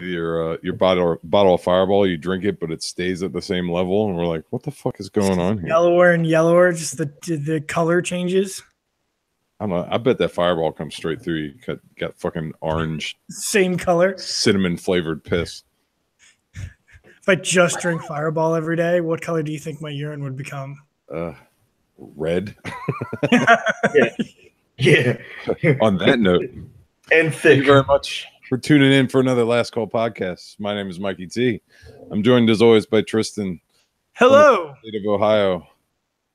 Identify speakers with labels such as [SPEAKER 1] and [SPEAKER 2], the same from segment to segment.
[SPEAKER 1] your bottle of Fireball. You drink it, but it stays at the same level, and we're like, "What the fuck is going on here?"
[SPEAKER 2] Yellower and yellower, just the color changes.
[SPEAKER 1] I don't know. I bet that Fireball comes straight through. You got fucking orange,
[SPEAKER 2] same color,
[SPEAKER 1] cinnamon flavored piss.
[SPEAKER 2] If I just drink Fireball every day, what color do you think my urine would become?
[SPEAKER 1] Red.
[SPEAKER 3] Yeah.
[SPEAKER 1] On that note,
[SPEAKER 3] and thick.
[SPEAKER 1] Thank you very much for tuning in for another Last Call podcast. My name is Mikey T. I'm joined as always by Tristan.
[SPEAKER 2] Hello.
[SPEAKER 1] From the state of Ohio.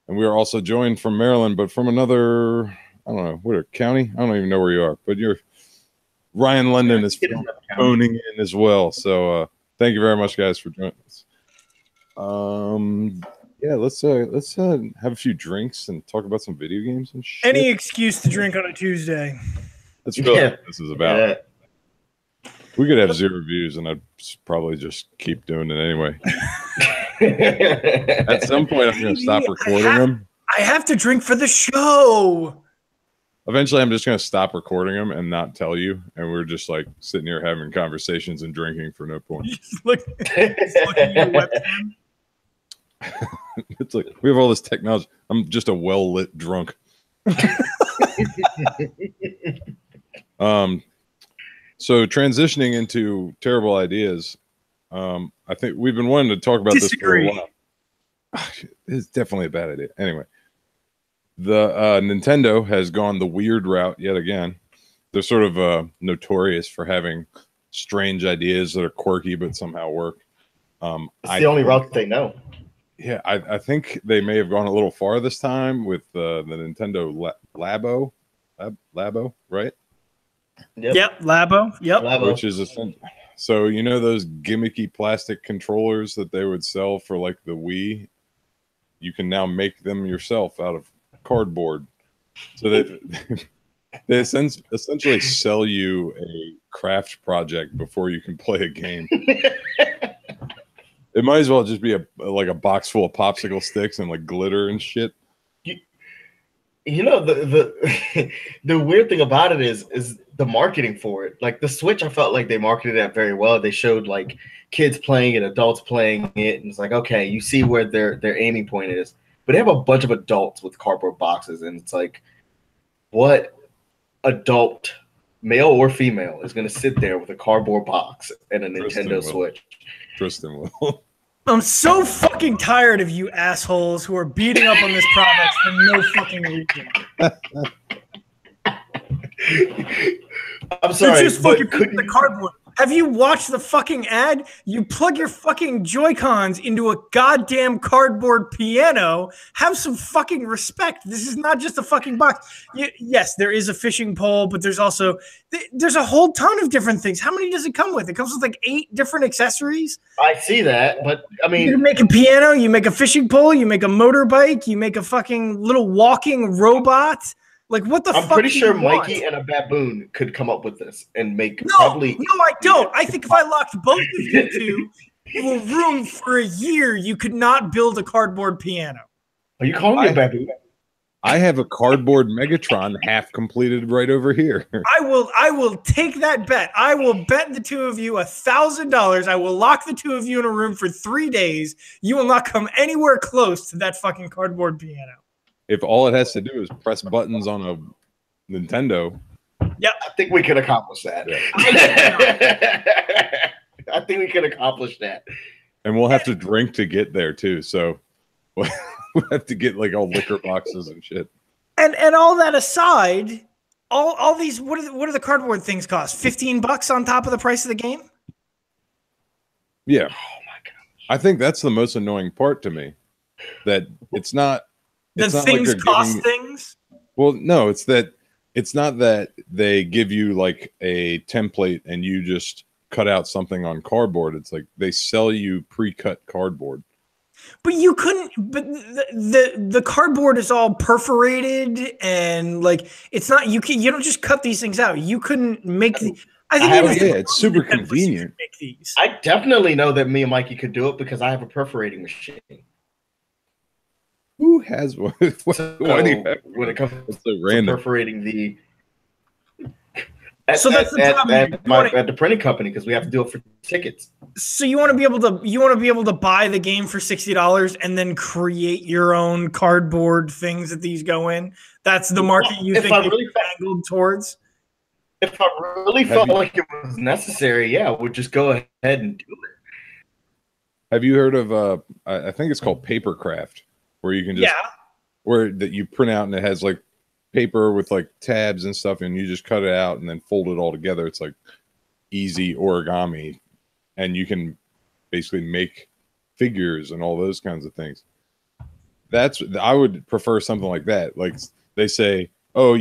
[SPEAKER 1] And we are also joined from Maryland, but from another, I don't know, what county? I don't even know where you are, but Ryan London is phoning in as well. So thank you very much, guys, for joining us. Yeah, let's have a few drinks and talk about some video games and shit.
[SPEAKER 2] Any excuse to drink on a Tuesday.
[SPEAKER 1] That's really what this is about. We could have 0 views, and I'd probably just keep doing it anyway. At some point, I'm going to stop recording them.
[SPEAKER 2] I have to drink for the show.
[SPEAKER 1] Eventually, I'm just going to stop recording them and not tell you, and we're just like sitting here having conversations and drinking for no point.
[SPEAKER 2] Just looking at your webcam.
[SPEAKER 1] It's like we have all this technology. I'm just a well-lit drunk. So transitioning into terrible ideas, I think we've been wanting to talk about this for a while. It's definitely a bad idea. Anyway, the Nintendo has gone the weird route yet again. They're sort of notorious for having strange ideas that are quirky but somehow work.
[SPEAKER 3] It's the only route they know.
[SPEAKER 1] Yeah, I think they may have gone a little far this time with the Nintendo Labo, right?
[SPEAKER 2] Yep, Labo. Yep.
[SPEAKER 1] Which is so you know those gimmicky plastic controllers that they would sell for like the Wii? You can now make them yourself out of cardboard. So that they essentially sell you a craft project before you can play a game. It might as well just be like a box full of popsicle sticks and like glitter and shit.
[SPEAKER 3] You know, the weird thing about it is the marketing for it. Like the Switch, I felt like they marketed that very well. They showed like kids playing it, adults playing it, and it's like, okay, you see where their aiming point is. But they have a bunch of adults with cardboard boxes, and it's like, what adult, male or female, is going to sit there with a cardboard box and a Nintendo Switch?
[SPEAKER 1] Tristan will.
[SPEAKER 2] I'm so fucking tired of you assholes who are beating up on this product for no fucking reason.
[SPEAKER 3] I'm sorry,
[SPEAKER 2] just fucking put the cardboard. Have you watched the fucking ad? You plug your fucking Joy-Cons into a goddamn cardboard piano. Have some fucking respect. This is not just a fucking box. Yes, there is a fishing pole, but there's also there's a whole ton of different things. How many does it come with? It comes with like 8 different accessories.
[SPEAKER 3] I see that, but I mean,
[SPEAKER 2] you make a piano, you make a fishing pole, you make a motorbike, you make a fucking little walking robot. Like, what the fuck?
[SPEAKER 3] I'm pretty sure Mikey and a baboon could come up with this and make probably.
[SPEAKER 2] No, I don't. I think if I locked both of you two in a room for a year, you could not build a cardboard piano.
[SPEAKER 3] Are you calling me a baboon?
[SPEAKER 1] I have a cardboard Megatron half completed right over here.
[SPEAKER 2] I will take that bet. I will bet the two of you $1,000. I will lock the two of you in a room for 3 days. You will not come anywhere close to that fucking cardboard piano.
[SPEAKER 1] If all it has to do is press buttons on a Nintendo.
[SPEAKER 2] Yeah,
[SPEAKER 3] I think we can accomplish that. Yeah. I think we can accomplish that.
[SPEAKER 1] And we'll have to drink to get there too. So we'll have to get like all liquor boxes and shit.
[SPEAKER 2] And all that aside, all these what do the cardboard things cost? $15 on top of the price of the game?
[SPEAKER 1] Yeah.
[SPEAKER 3] Oh my gosh.
[SPEAKER 1] I think that's the most annoying part to me. That it's not.
[SPEAKER 2] The things like cost things?
[SPEAKER 1] Well, no, it's not that they give you like a template and you just cut out something on cardboard. It's like they sell you pre-cut cardboard.
[SPEAKER 2] But you couldn't. But the cardboard is all perforated and like it's not. You don't just cut these things out. You couldn't make. I think
[SPEAKER 1] it's super convenient.
[SPEAKER 2] Make these.
[SPEAKER 3] I definitely know that me and Mikey could do it because I have a perforating machine.
[SPEAKER 1] Who has one?
[SPEAKER 3] Why do you have when it comes
[SPEAKER 1] to random
[SPEAKER 3] perforating the
[SPEAKER 2] So that's the problem.
[SPEAKER 3] At the printing company, because we have to do it for tickets.
[SPEAKER 2] So you want to be able to buy the game for $60 and then create your own cardboard things that these go in. That's the market you think really angled towards.
[SPEAKER 3] If I really felt like it was necessary, yeah, I would just go ahead and do it.
[SPEAKER 1] Have you heard of I think it's called Papercraft, where you can just where that you print out and it has like paper with like tabs and stuff, and you just cut it out and then fold it all together. It's like easy origami, and you can basically make figures and all those kinds of things. I would prefer something like that. Like they say, oh,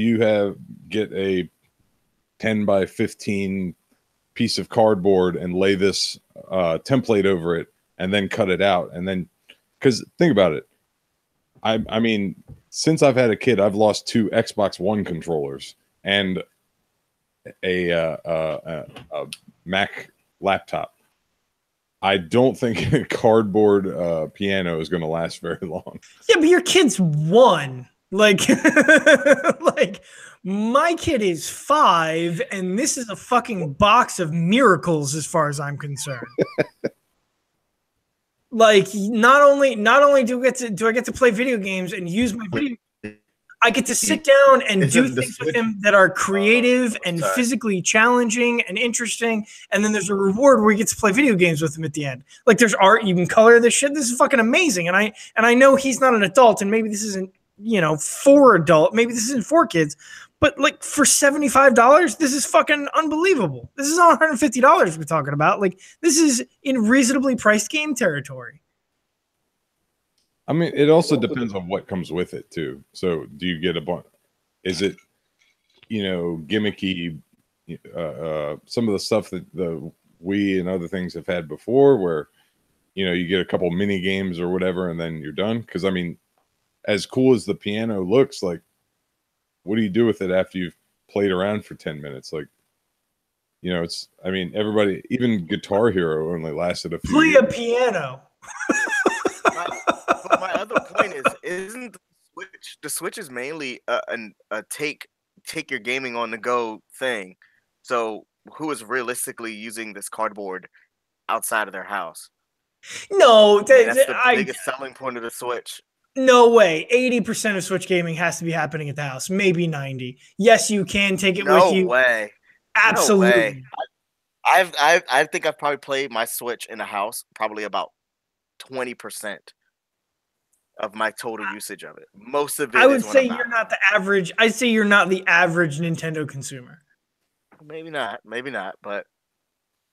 [SPEAKER 1] get a 10 by 15 piece of cardboard and lay this template over it and then cut it out. And then, because think about it. I mean, since I've had a kid, I've lost 2 Xbox One controllers and a Mac laptop. I don't think a cardboard piano is going to last very long.
[SPEAKER 2] Yeah, but your kid's 1. Like, like my kid is 5, and this is a fucking box of miracles as far as I'm concerned. Like, not only do I get to play video games and use my video, I get to sit down and do things with him that are creative and physically challenging and interesting. And then there's a reward where he gets to play video games with him at the end. Like, there's art, you can color this shit. This is fucking amazing. And I know he's not an adult, and maybe this isn't, for adult, maybe this isn't for kids, but like for $75, this is fucking unbelievable. This is not $150 we're talking about. Like, this is in reasonably priced game territory.
[SPEAKER 1] I mean, it also depends on what comes with it too. So do you get a bunch? Is it, gimmicky, some of the stuff that the Wii and other things have had before where, you get a couple mini games or whatever, and then you're done. Cause I mean, as cool as the piano looks, like, what do you do with it after you've played around for 10 minutes? Like, everybody, even Guitar Hero only lasted a few
[SPEAKER 2] Play
[SPEAKER 1] years.
[SPEAKER 2] a piano.
[SPEAKER 4] But my other point isn't the Switch is mainly a take your gaming on the go thing. So who is realistically using this cardboard outside of their house?
[SPEAKER 2] No,
[SPEAKER 4] that's the biggest selling point of the Switch.
[SPEAKER 2] No way. 80% of Switch gaming has to be happening at the house. Maybe 90. Yes, you can take it with you.
[SPEAKER 4] No way.
[SPEAKER 2] Absolutely.
[SPEAKER 4] No way. I think I've probably played my Switch in the house probably about 20% of my total usage of it. Most of it.
[SPEAKER 2] I would say you're not the average. I'd say you're not the average Nintendo consumer.
[SPEAKER 4] Maybe not. But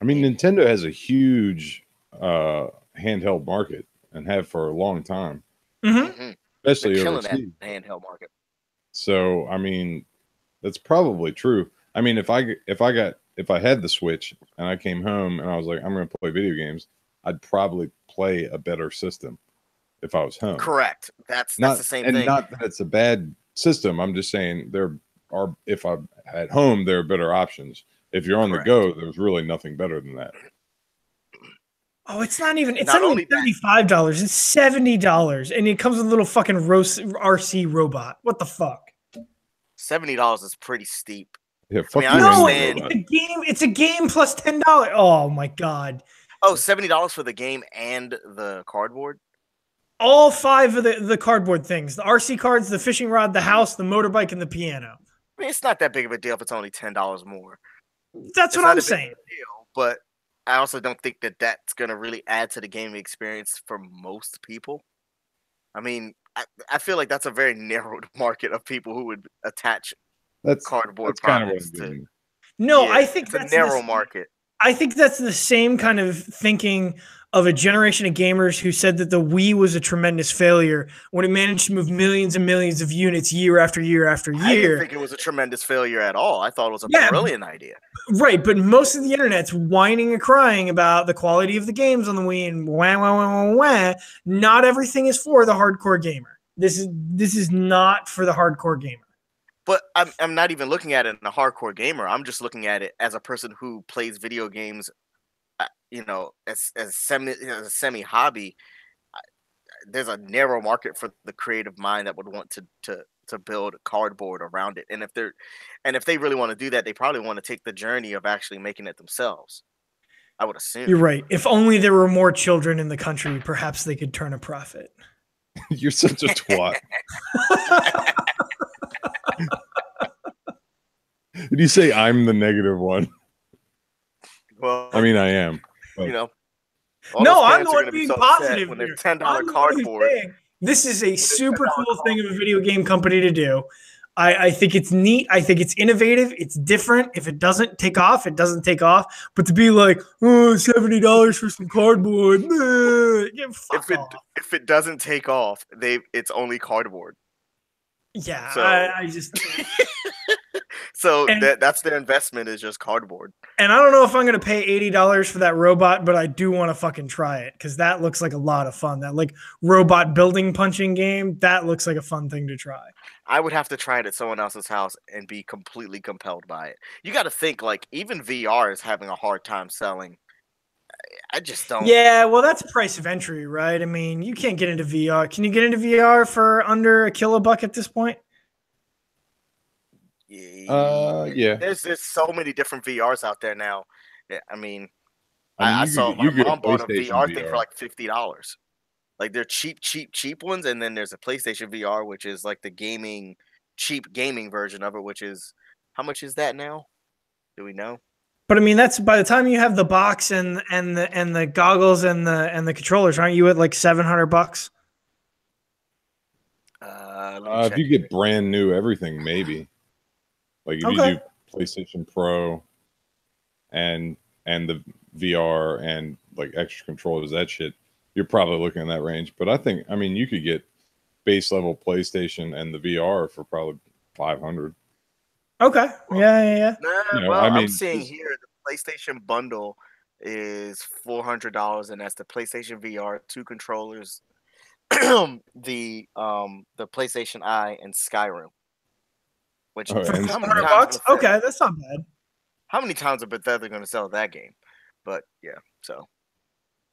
[SPEAKER 1] I mean, Nintendo has a huge handheld market and have for a long time.
[SPEAKER 2] Mm-hmm.
[SPEAKER 1] Especially
[SPEAKER 4] killing
[SPEAKER 1] overseas.
[SPEAKER 4] that handheld market.
[SPEAKER 1] So I mean, that's probably true. I mean, if I had the Switch and I came home and I was like, I'm going to play video games, I'd probably play a better system if I was home.
[SPEAKER 4] Correct. That's the same thing.
[SPEAKER 1] And not that it's a bad system. I'm just saying if I'm at home, there are better options. If you're on the go, there's really nothing better than that.
[SPEAKER 2] Oh, it's not even $35. It's $70. And it comes with a little fucking RC robot. What the fuck?
[SPEAKER 4] $70 is pretty steep.
[SPEAKER 1] Yeah,
[SPEAKER 2] it's a game plus $10. Oh my god.
[SPEAKER 4] Oh, $70 for the game and the cardboard?
[SPEAKER 2] All 5 of the cardboard things. The RC cards, the fishing rod, the house, the motorbike, and the piano.
[SPEAKER 4] I mean, it's not that big of a deal if it's only $10 more.
[SPEAKER 2] That's what I'm saying.
[SPEAKER 4] Deal, but I also don't think that that's going to really add to the gaming experience for most people. I mean, I feel like that's a very narrowed market of people who would attach cardboard products to.
[SPEAKER 2] No, I think
[SPEAKER 4] that's a narrow market.
[SPEAKER 2] I think that's the same kind of thinking of a generation of gamers who said that the Wii was a tremendous failure when it managed to move millions and millions of units year after year after year.
[SPEAKER 4] I didn't think it was a tremendous failure at all. I thought it was a brilliant idea.
[SPEAKER 2] Right, but most of the internet's whining and crying about the quality of the games on the Wii and wah, wah, wah, wah, wah. Not everything is for the hardcore gamer. This is not for the hardcore gamer.
[SPEAKER 4] But I'm not even looking at it in a hardcore gamer. I'm just looking at it as a person who plays video games, as a semi hobby. There's a narrow market for the creative mind that would want to to build cardboard around it. And if they really want to do that, they probably want to take the journey of actually making it themselves. I would assume.
[SPEAKER 2] You're right. If only there were more children in the country, perhaps they could turn a profit.
[SPEAKER 1] You're such a twat. Did you say I'm the negative one?
[SPEAKER 4] Well,
[SPEAKER 1] I mean, I am. But...
[SPEAKER 4] You know.
[SPEAKER 2] No, I'm the one being positive
[SPEAKER 4] when
[SPEAKER 2] here.
[SPEAKER 4] they're $10 cardboard.
[SPEAKER 2] This is a super cool thing of a video game company to do. I think it's neat. I think it's innovative. It's different. If it doesn't take off, it doesn't take off. But to be like, oh, $70 for some cardboard. Yeah,
[SPEAKER 4] if it doesn't take off, it's only cardboard.
[SPEAKER 2] Yeah,
[SPEAKER 4] so,
[SPEAKER 2] I just
[SPEAKER 4] so that's their investment is just cardboard.
[SPEAKER 2] And I don't know if I'm gonna pay $80 for that robot, but I do want to fucking try it because that looks like a lot of fun. That like robot building punching game, that looks like a fun thing to try.
[SPEAKER 4] I would have to try it at someone else's house and be completely compelled by it. You got to think like even VR is having a hard time selling. I just don't.
[SPEAKER 2] Yeah, well, that's price of entry, right? I mean, you can't get into VR. Can you get into VR for under $1 at this point?
[SPEAKER 1] Yeah.
[SPEAKER 4] There's so many different VRs out there now. I mean I saw my mom bought a VR thing for like $50. Like they're cheap ones, and then there's a PlayStation VR, which is like the cheap gaming version of it, which is how much is that now? Do we know?
[SPEAKER 2] But I mean, that's by the time you have the box and the goggles and the controllers, aren't you at like $700?
[SPEAKER 1] If you get brand new everything, maybe. Like if you do PlayStation Pro and the VR and like extra controllers, that shit, you're probably looking in that range. But I mean, you could get base level PlayStation and the VR for probably $500.
[SPEAKER 2] Okay. Yeah.
[SPEAKER 4] Well, I'm seeing here the PlayStation bundle is $400, and that's the PlayStation VR, 2 controllers, the PlayStation Eye, and Skyrim. Which
[SPEAKER 2] for $500? Okay, that's not bad.
[SPEAKER 4] How many times are Bethesda going to sell that game? But yeah, so.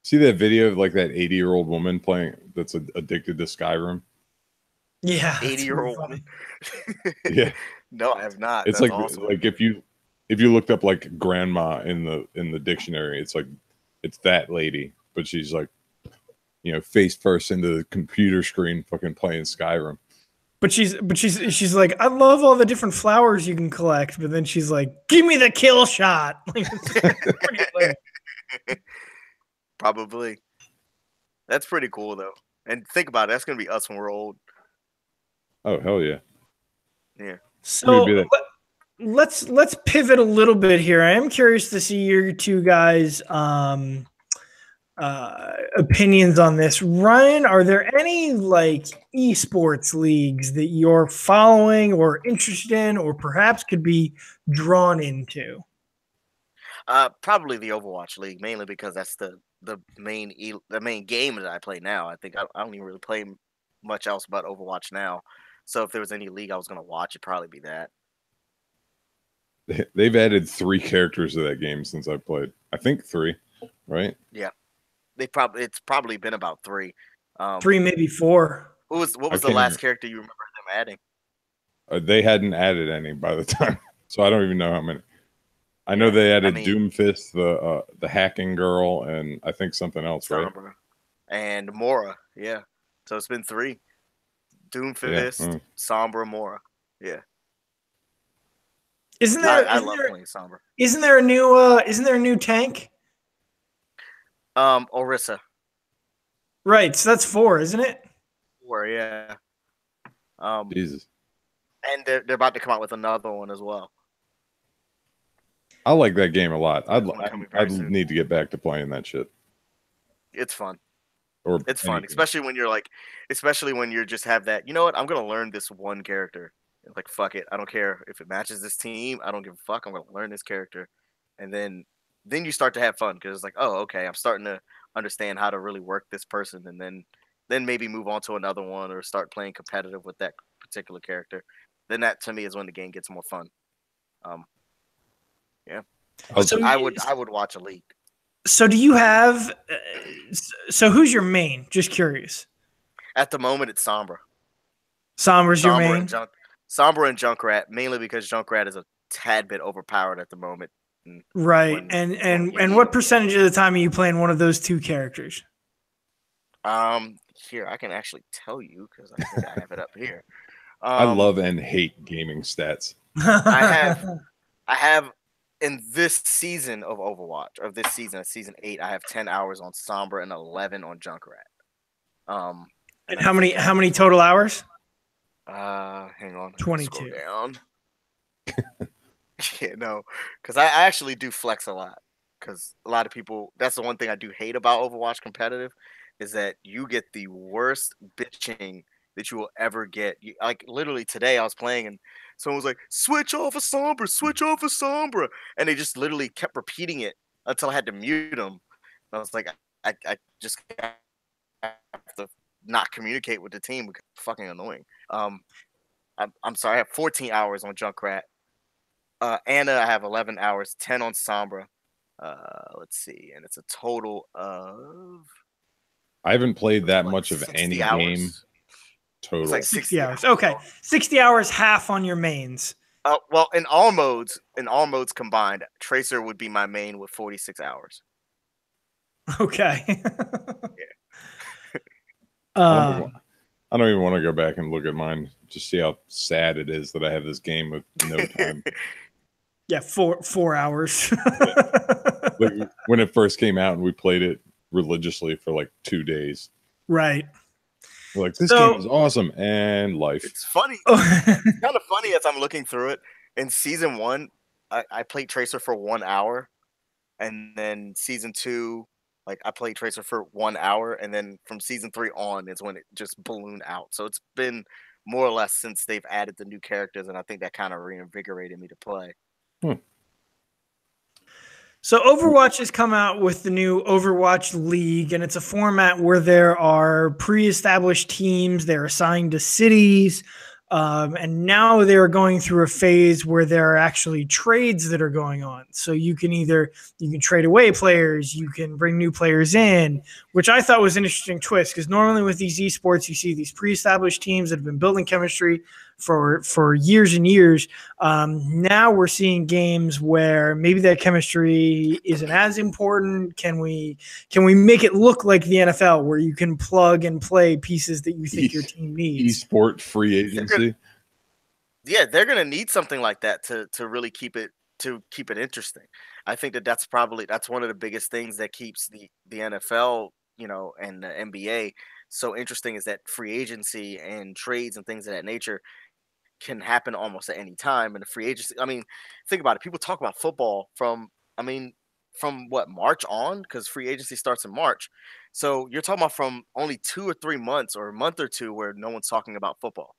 [SPEAKER 1] See that video of like that 80-year-old woman playing that's addicted to Skyrim?
[SPEAKER 2] Yeah,
[SPEAKER 4] 80-year-old woman.
[SPEAKER 1] Yeah.
[SPEAKER 4] No, I have not.
[SPEAKER 1] It's that's awesome. Like if you looked up like grandma in the dictionary, it's like it's that lady, but she's like, face first into the computer screen, fucking playing Skyrim.
[SPEAKER 2] But she's like, I love all the different flowers you can collect, but then she's like, give me the kill shot.
[SPEAKER 4] Probably. That's pretty cool though. And think about it, that's gonna be us when we're old.
[SPEAKER 1] Oh hell yeah.
[SPEAKER 4] Yeah.
[SPEAKER 2] So let's pivot a little bit here. I am curious to see your two guys' opinions on this. Ryan, are there any like esports leagues that you're following or interested in, or perhaps could be drawn into?
[SPEAKER 4] Probably the Overwatch League, mainly because that's the main game that I play now. I think I don't even really play much else but Overwatch now. So if there was any league I was going to watch, it'd probably be that.
[SPEAKER 1] They've added 3 characters to that game since I played. I think 3, right?
[SPEAKER 4] Yeah, it's probably been about 3.
[SPEAKER 2] 3, maybe 4.
[SPEAKER 4] What was the last character you remember them adding?
[SPEAKER 1] They hadn't added any by the time, so I don't even know how many. I know they added Doomfist, the hacking girl, and I think something else, right?
[SPEAKER 4] And Mora, yeah. So it's been 3. Doomfist, Sombra, Mora. Yeah. I love playing Sombra.
[SPEAKER 2] Isn't there a new tank?
[SPEAKER 4] Orisa.
[SPEAKER 2] Right, so that's 4, isn't it?
[SPEAKER 4] 4, yeah.
[SPEAKER 1] Jesus.
[SPEAKER 4] And they're about to come out with another one as well.
[SPEAKER 1] I like that game a lot. I'd need to get back to playing that shit.
[SPEAKER 4] It's fun.
[SPEAKER 1] It's
[SPEAKER 4] fun, especially when you're just have that. You know what? I'm gonna learn this one character. Like fuck it, I don't care if it matches this team. I don't give a fuck. I'm gonna learn this character, and then you start to have fun because it's like, oh, okay, I'm starting to understand how to really work this person, and then maybe move on to another one or start playing competitive with that particular character. Then that to me is when the game gets more fun. Yeah. So I would watch a league.
[SPEAKER 2] So do you have? So who's your main? Just curious.
[SPEAKER 4] At the moment, it's Sombra.
[SPEAKER 2] Sombra's your main?
[SPEAKER 4] Sombra and Junkrat, mainly because Junkrat is a tad bit overpowered at the moment.
[SPEAKER 2] Right. And what percentage of the time are you playing one of those two characters?
[SPEAKER 4] Here, I can actually tell you because I think I have it up here.
[SPEAKER 1] I love and hate gaming stats.
[SPEAKER 4] I have in this season of Overwatch, of this season, season 8, I have 10 hours on Sombra and 11 on Junkrat.
[SPEAKER 2] And how many total hours?
[SPEAKER 4] Hang on.
[SPEAKER 2] 22.
[SPEAKER 4] Scroll down. Yeah, no, because I actually do flex a lot. Because a lot of people, that's the one thing I do hate about Overwatch competitive, is that you get the worst bitching that you will ever get. Like literally today, I was playing and someone was like, "Switch off of Sombra, switch off of Sombra," and they just literally kept repeating it until I had to mute them. I was like, I just have to not communicate with the team because it's fucking annoying. I'm sorry, I have 14 hours on Junkrat. Anna, I have 11 hours, 10 on Sombra. Let's see, and it's a total of.
[SPEAKER 1] I haven't played that much of any
[SPEAKER 4] hours.
[SPEAKER 1] game. Total.
[SPEAKER 2] It's like 60 hours. Okay, 60 hours, half on your mains.
[SPEAKER 4] Well, in all modes combined, Tracer would be my main with 46 hours.
[SPEAKER 2] Okay.
[SPEAKER 1] I don't even want to go back and look at mine. Just see how sad it is that I have this game with no time.
[SPEAKER 2] Yeah, 4 hours.
[SPEAKER 1] Like when it first came out and we played it religiously for like 2 days.
[SPEAKER 2] Right.
[SPEAKER 1] We're like, this game is awesome. And life.
[SPEAKER 4] It's funny. It's kind of funny as I'm looking through it. In season 1, I played Tracer for 1 hour. And then season 2, like I played Tracer for 1 hour. And then from season 3 on is when it just ballooned out. So it's been more or less since they've added the new characters. And I think that kind of reinvigorated me to play.
[SPEAKER 2] So Overwatch has come out with the new Overwatch League, and it's a format where there are pre-established teams. They're assigned to cities, and now they're going through a phase where there are actually trades that are going on. So you can trade away players, you can bring new players in, which I thought was an interesting twist because normally with these esports, you see these pre-established teams that have been building chemistry for years and years. Now we're seeing games where maybe that chemistry isn't as important. Can we make it look like the NFL where you can plug and play pieces that you think your team needs?
[SPEAKER 1] Esport free agency.
[SPEAKER 4] They're gonna need something like that to really keep it interesting. I think that's one of the biggest things that keeps the NFL, and the NBA so interesting is that free agency and trades and things of that nature can happen almost at any time. And the free agency, I mean, think about it. People talk about football from what, March on? Because free agency starts in March. So you're talking about from only 2 or 3 months or a month or two where no one's talking about football.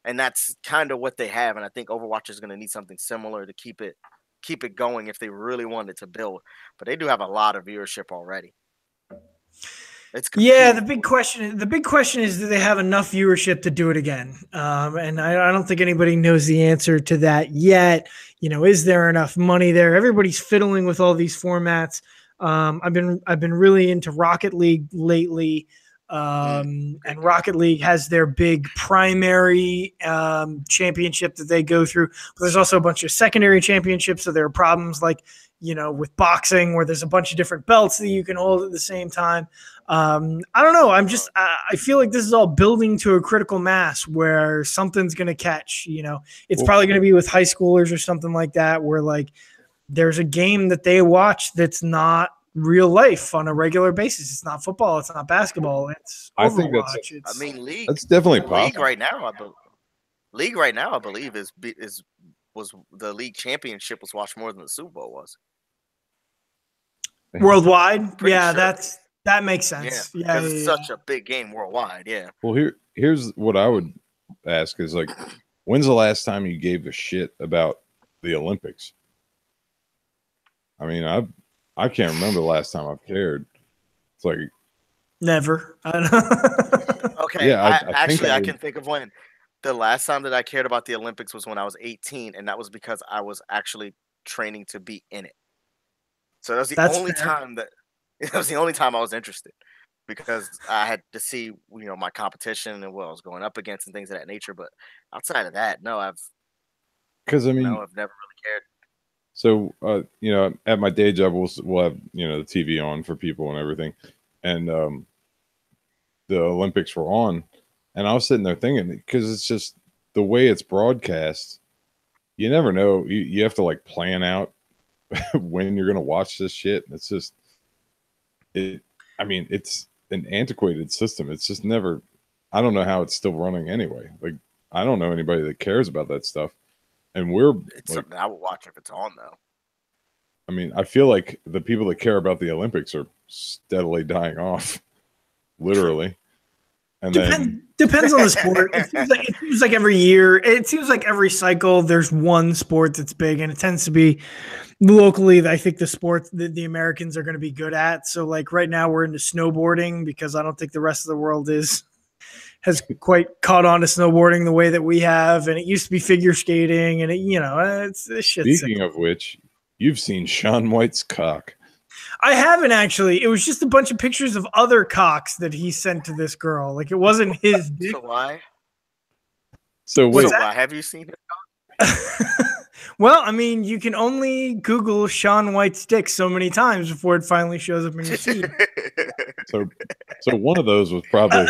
[SPEAKER 4] And that's kind of what they have. And I think Overwatch is going to need something similar to keep it going if they really wanted to build. But they do have a lot of viewership already.
[SPEAKER 2] The big question is, do they have enough viewership to do it again? And I don't think anybody knows the answer to that yet. Is there enough money there? Everybody's fiddling with all these formats. I've been really into Rocket League lately. And Rocket League has their big primary championship that they go through, but there's also a bunch of secondary championships. So there are problems like, with boxing where there's a bunch of different belts that you can hold at the same time. I don't know. I feel like this is all building to a critical mass where something's going to catch, it's probably going to be with high schoolers or something like that, where like there's a game that they watch that's not real life on a regular basis. It's not football. It's not basketball. It's Overwatch.
[SPEAKER 1] I think
[SPEAKER 4] League.
[SPEAKER 1] That's definitely possible.
[SPEAKER 4] League right now, I believe was the league championship was watched more than the Super Bowl was.
[SPEAKER 2] Worldwide?
[SPEAKER 4] Pretty sure.
[SPEAKER 2] That makes sense.
[SPEAKER 4] Yeah, because it's such a big game worldwide. Yeah.
[SPEAKER 1] Well, here's what I would ask is like, when's the last time you gave a shit about the Olympics? I mean, I can't remember the last time I've cared. It's like
[SPEAKER 2] never.
[SPEAKER 4] Okay. Yeah, I can think of when. The last time that I cared about the Olympics was when I was 18, and that was because I was actually training to be in it. So that was the only time I was interested. because I had to see my competition and what I was going up against and things of that nature. But outside of that, no, I've
[SPEAKER 1] Because I mean,
[SPEAKER 4] I've never really cared.
[SPEAKER 1] so at my day job, we'll have the TV on for people and everything, and the Olympics were on, and I was sitting there thinking, because it's just the way it's broadcast, you never know. You have to like plan out when you're gonna watch this shit. It's just it. I mean, it's an antiquated system. It's just never. I don't know how it's still running anyway. Like, I don't know anybody that cares about that stuff, and we're
[SPEAKER 4] It's
[SPEAKER 1] like,
[SPEAKER 4] something I would watch if it's on though.
[SPEAKER 1] I mean, I feel like the people that care about the Olympics are steadily dying off, literally. And
[SPEAKER 2] Depends on the sport. It seems like every year, it seems like every cycle, there's one sport that's big, and it tends to be locally. I think the sport that the Americans are going to be good at. So, like right now, we're into snowboarding because I don't think the rest of the world has quite caught on to snowboarding the way that we have. And it used to be figure skating, and it's shit.
[SPEAKER 1] Speaking of which, you've seen Shaun White's cock.
[SPEAKER 2] I haven't actually. It was just a bunch of pictures of other cocks that he sent to this girl. Like, it wasn't his dick.
[SPEAKER 4] So why?
[SPEAKER 1] So wait,
[SPEAKER 4] why have you seen it?
[SPEAKER 2] Well, I mean, you can only Google Shaun White's dick so many times before it finally shows up in your feed.
[SPEAKER 1] so one of those was probably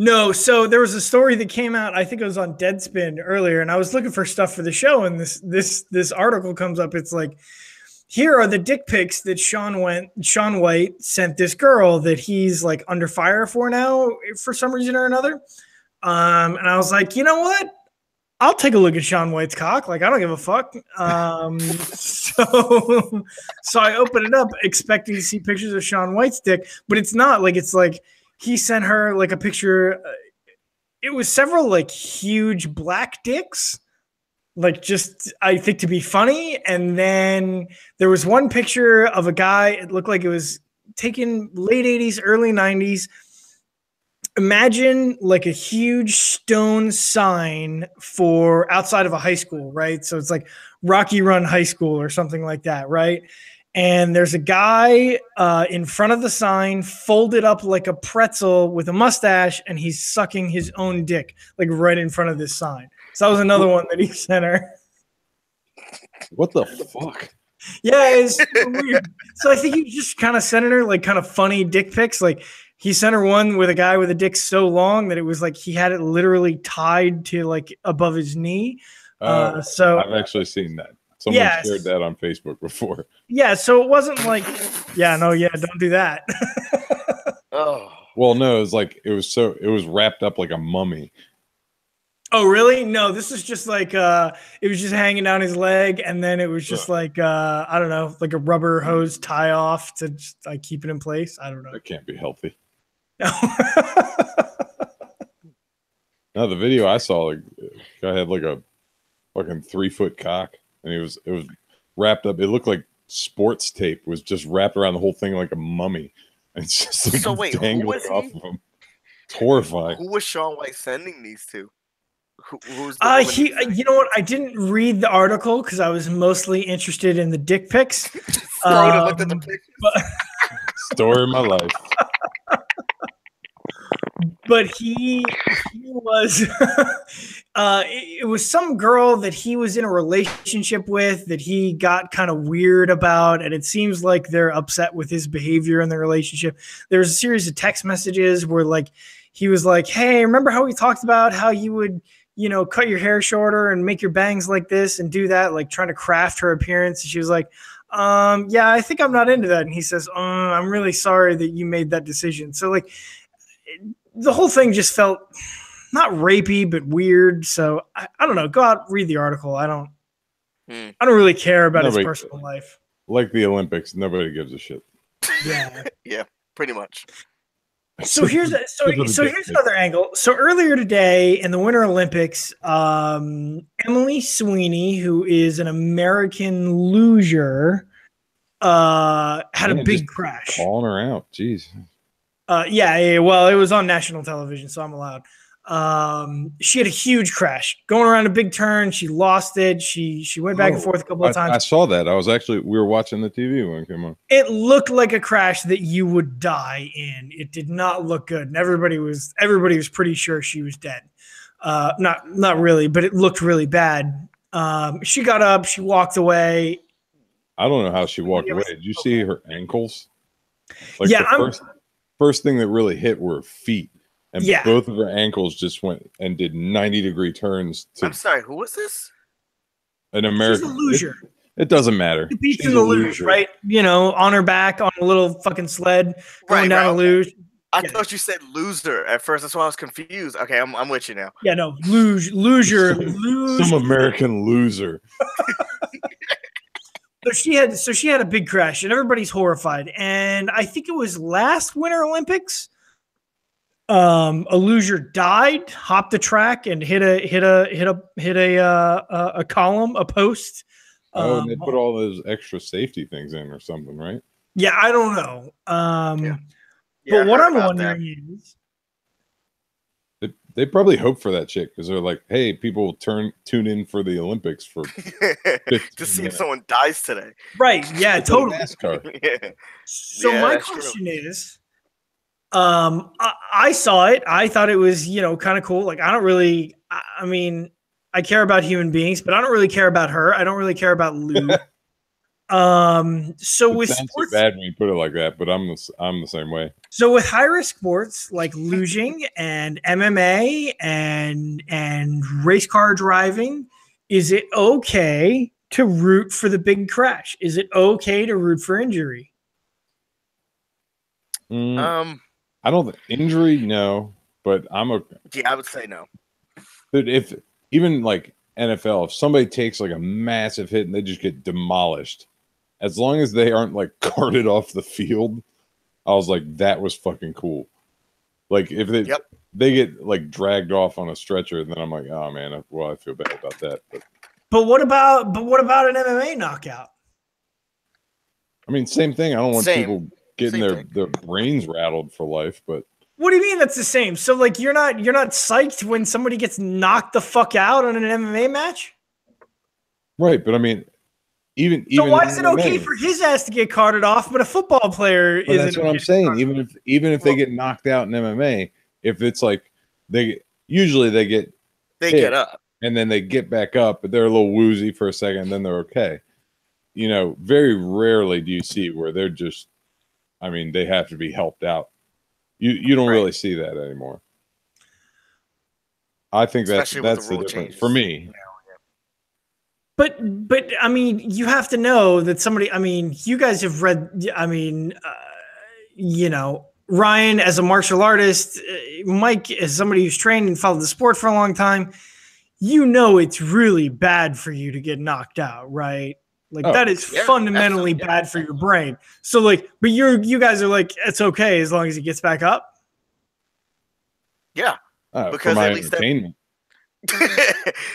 [SPEAKER 2] No, so there was a story that came out, I think it was on Deadspin earlier, and I was looking for stuff for the show, and this article comes up. It's like, here are the dick pics that Shaun White sent this girl that he's like under fire for now for some reason or another. And I was like, you know what? I'll take a look at Shaun White's cock. Like, I don't give a fuck. So I open it up expecting to see pictures of Shaun White's dick, but it's not. Like, it's like he sent her like a picture. It was several like huge black dicks, like just I think to be funny. And then there was one picture of a guy. It looked like it was taken late 80s, early 90s. Imagine like a huge stone sign for outside of a high school, right? So it's like Rocky Run High School or something like that, right? And there's a guy in front of the sign, folded up like a pretzel with a mustache, and he's sucking his own dick, like right in front of this sign. So that was another one that he sent her.
[SPEAKER 1] What the fuck?
[SPEAKER 2] Yeah, it's weird. So I think he just kind of sent her like kind of funny dick pics. Like he sent her one with a guy with a dick so long that it was like he had it literally tied to like above his knee. So
[SPEAKER 1] I've actually seen that. Someone shared that on Facebook before.
[SPEAKER 2] Yeah, so it wasn't like, don't do that.
[SPEAKER 4] Oh.
[SPEAKER 1] Well, no, it was like it was wrapped up like a mummy.
[SPEAKER 2] Oh, really? No, this is just like it was just hanging down his leg, and then it was just like I don't know, like a rubber hose tie off to just like keep it in place. I don't know.
[SPEAKER 1] That can't be healthy.
[SPEAKER 2] No.
[SPEAKER 1] No, the video I saw, like, guy had like a fucking 3-foot cock, and it was wrapped up. It looked like sports tape was just wrapped around the whole thing like a mummy, and it's just like
[SPEAKER 4] so wait,
[SPEAKER 1] dangling off of him. It's horrifying.
[SPEAKER 4] Who was Shaun White sending these to? Who's
[SPEAKER 2] you know what? I didn't read the article because I was mostly interested in the dick pics.
[SPEAKER 4] Looked at the pictures.
[SPEAKER 1] Story of my life.
[SPEAKER 2] But he was it was some girl that he was in a relationship with that he got kind of weird about, and it seems like they're upset with his behavior in the relationship. There's a series of text messages where like he was like, hey, remember how we talked about how you would cut your hair shorter and make your bangs like this and do that, like trying to craft her appearance. And she was like, yeah, I think I'm not into that. And he says, I'm really sorry that you made that decision. So like the whole thing just felt not rapey, but weird. So I don't know. Go out, read the article. I don't really care about his personal life.
[SPEAKER 1] Like the Olympics, nobody gives a shit.
[SPEAKER 2] Yeah.
[SPEAKER 4] Yeah, pretty much.
[SPEAKER 2] So here's another angle. So earlier today in the Winter Olympics, Emily Sweeney, who is an American luger, had a big crash.
[SPEAKER 1] Calling her out, jeez.
[SPEAKER 2] Yeah. Well, it was on national television, so I'm allowed. She had a huge crash going around a big turn. She lost it. She went back and forth a couple of times.
[SPEAKER 1] I saw that. We were watching the TV when it came on.
[SPEAKER 2] It looked like a crash that you would die in. It did not look good, and everybody was pretty sure she was dead. Not really, but it looked really bad. She got up. She walked away.
[SPEAKER 1] I don't know how she walked away. Did you see her ankles? Like
[SPEAKER 2] yeah,
[SPEAKER 1] first thing that really hit were her feet. And both of her ankles just went and did 90-degree turns.
[SPEAKER 4] I'm sorry, who was this?
[SPEAKER 1] An American.
[SPEAKER 2] She's a loser.
[SPEAKER 1] It doesn't matter.
[SPEAKER 2] She beats in the luge, right? You know, on her back on a little fucking sled going down a luge.
[SPEAKER 4] I thought you said loser at first. That's why I was confused. Okay, I'm with you now.
[SPEAKER 2] Yeah, no, loser.
[SPEAKER 1] Some American loser.
[SPEAKER 2] So she had a big crash, and everybody's horrified. And I think it was last Winter Olympics. A loser died, hopped the track, and hit a column, a post.
[SPEAKER 1] And they put all those extra safety things in or something, right?
[SPEAKER 2] Yeah, I don't know. But what I'm wondering is,
[SPEAKER 1] they probably hope for that shit because they're like, hey, people tune in for the Olympics for
[SPEAKER 4] to see if someone dies today.
[SPEAKER 2] Right? Yeah, totally.
[SPEAKER 1] NASCAR.
[SPEAKER 2] So my question is. I saw it. I thought it was, kind of cool. Like, I don't really, I mean, I care about human beings, but I don't really care about her. I don't really care about Lou. So with sports,
[SPEAKER 1] so bad when you put it like that, but I'm the same way.
[SPEAKER 2] So with high risk sports like luging and MMA and race car driving, is it okay to root for the big crash? Is it okay to root for injury?
[SPEAKER 1] I don't think injury, no, but I'm okay.
[SPEAKER 4] Yeah, I would say no.
[SPEAKER 1] But if even like NFL, if somebody takes like a massive hit and they just get demolished, as long as they aren't like carted off the field, I was like, that was fucking cool. Like if they get like dragged off on a stretcher, then I'm like, oh man, I feel bad about that.
[SPEAKER 2] But what about an MMA knockout?
[SPEAKER 1] I mean, same thing. I don't want people getting their brains rattled for life, but
[SPEAKER 2] what do you mean that's the same? So like you're not psyched when somebody gets knocked the fuck out on an MMA match?
[SPEAKER 1] Right, but I mean even
[SPEAKER 2] why is it okay for his ass to get carted off, but a football player isn't?
[SPEAKER 1] That's what I'm saying. Even if they get knocked out in MMA, if it's like they get
[SPEAKER 4] up
[SPEAKER 1] and then they get back up, but they're a little woozy for a second, and then they're okay. Very rarely do you see where they're just, I mean, they have to be helped out. You don't really see that anymore. I think that's the difference changes for me.
[SPEAKER 2] But I mean, you have to know that somebody. I mean, you guys have read. I mean, Ryan as a martial artist, Mike as somebody who's trained and followed the sport for a long time. It's really bad for you to get knocked out, right? Like that is fundamentally bad for your brain. So like, but you guys are like, it's okay as long as he gets back up.
[SPEAKER 4] Yeah,
[SPEAKER 1] because for my entertainment.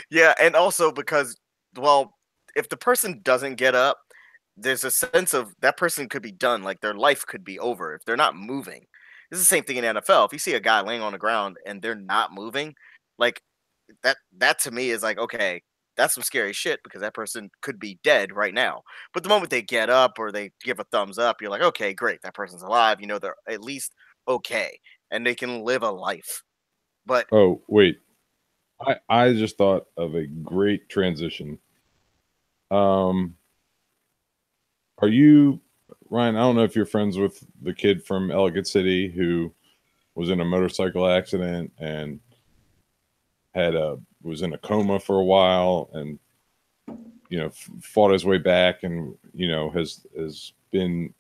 [SPEAKER 4] Yeah, and also because, well, if the person doesn't get up, there's a sense of that person could be done. Like their life could be over if they're not moving. It's the same thing in NFL. If you see a guy laying on the ground and they're not moving, like that to me is like, okay, that's some scary shit because that person could be dead right now. But the moment they get up or they give a thumbs up, you're like, okay, great, that person's alive. They're at least okay and they can live a life. But
[SPEAKER 1] oh wait, I just thought of a great transition. Are you, Ryan? I don't know if you're friends with the kid from Ellicott City who was in a motorcycle accident and was in a coma for a while and fought his way back and has been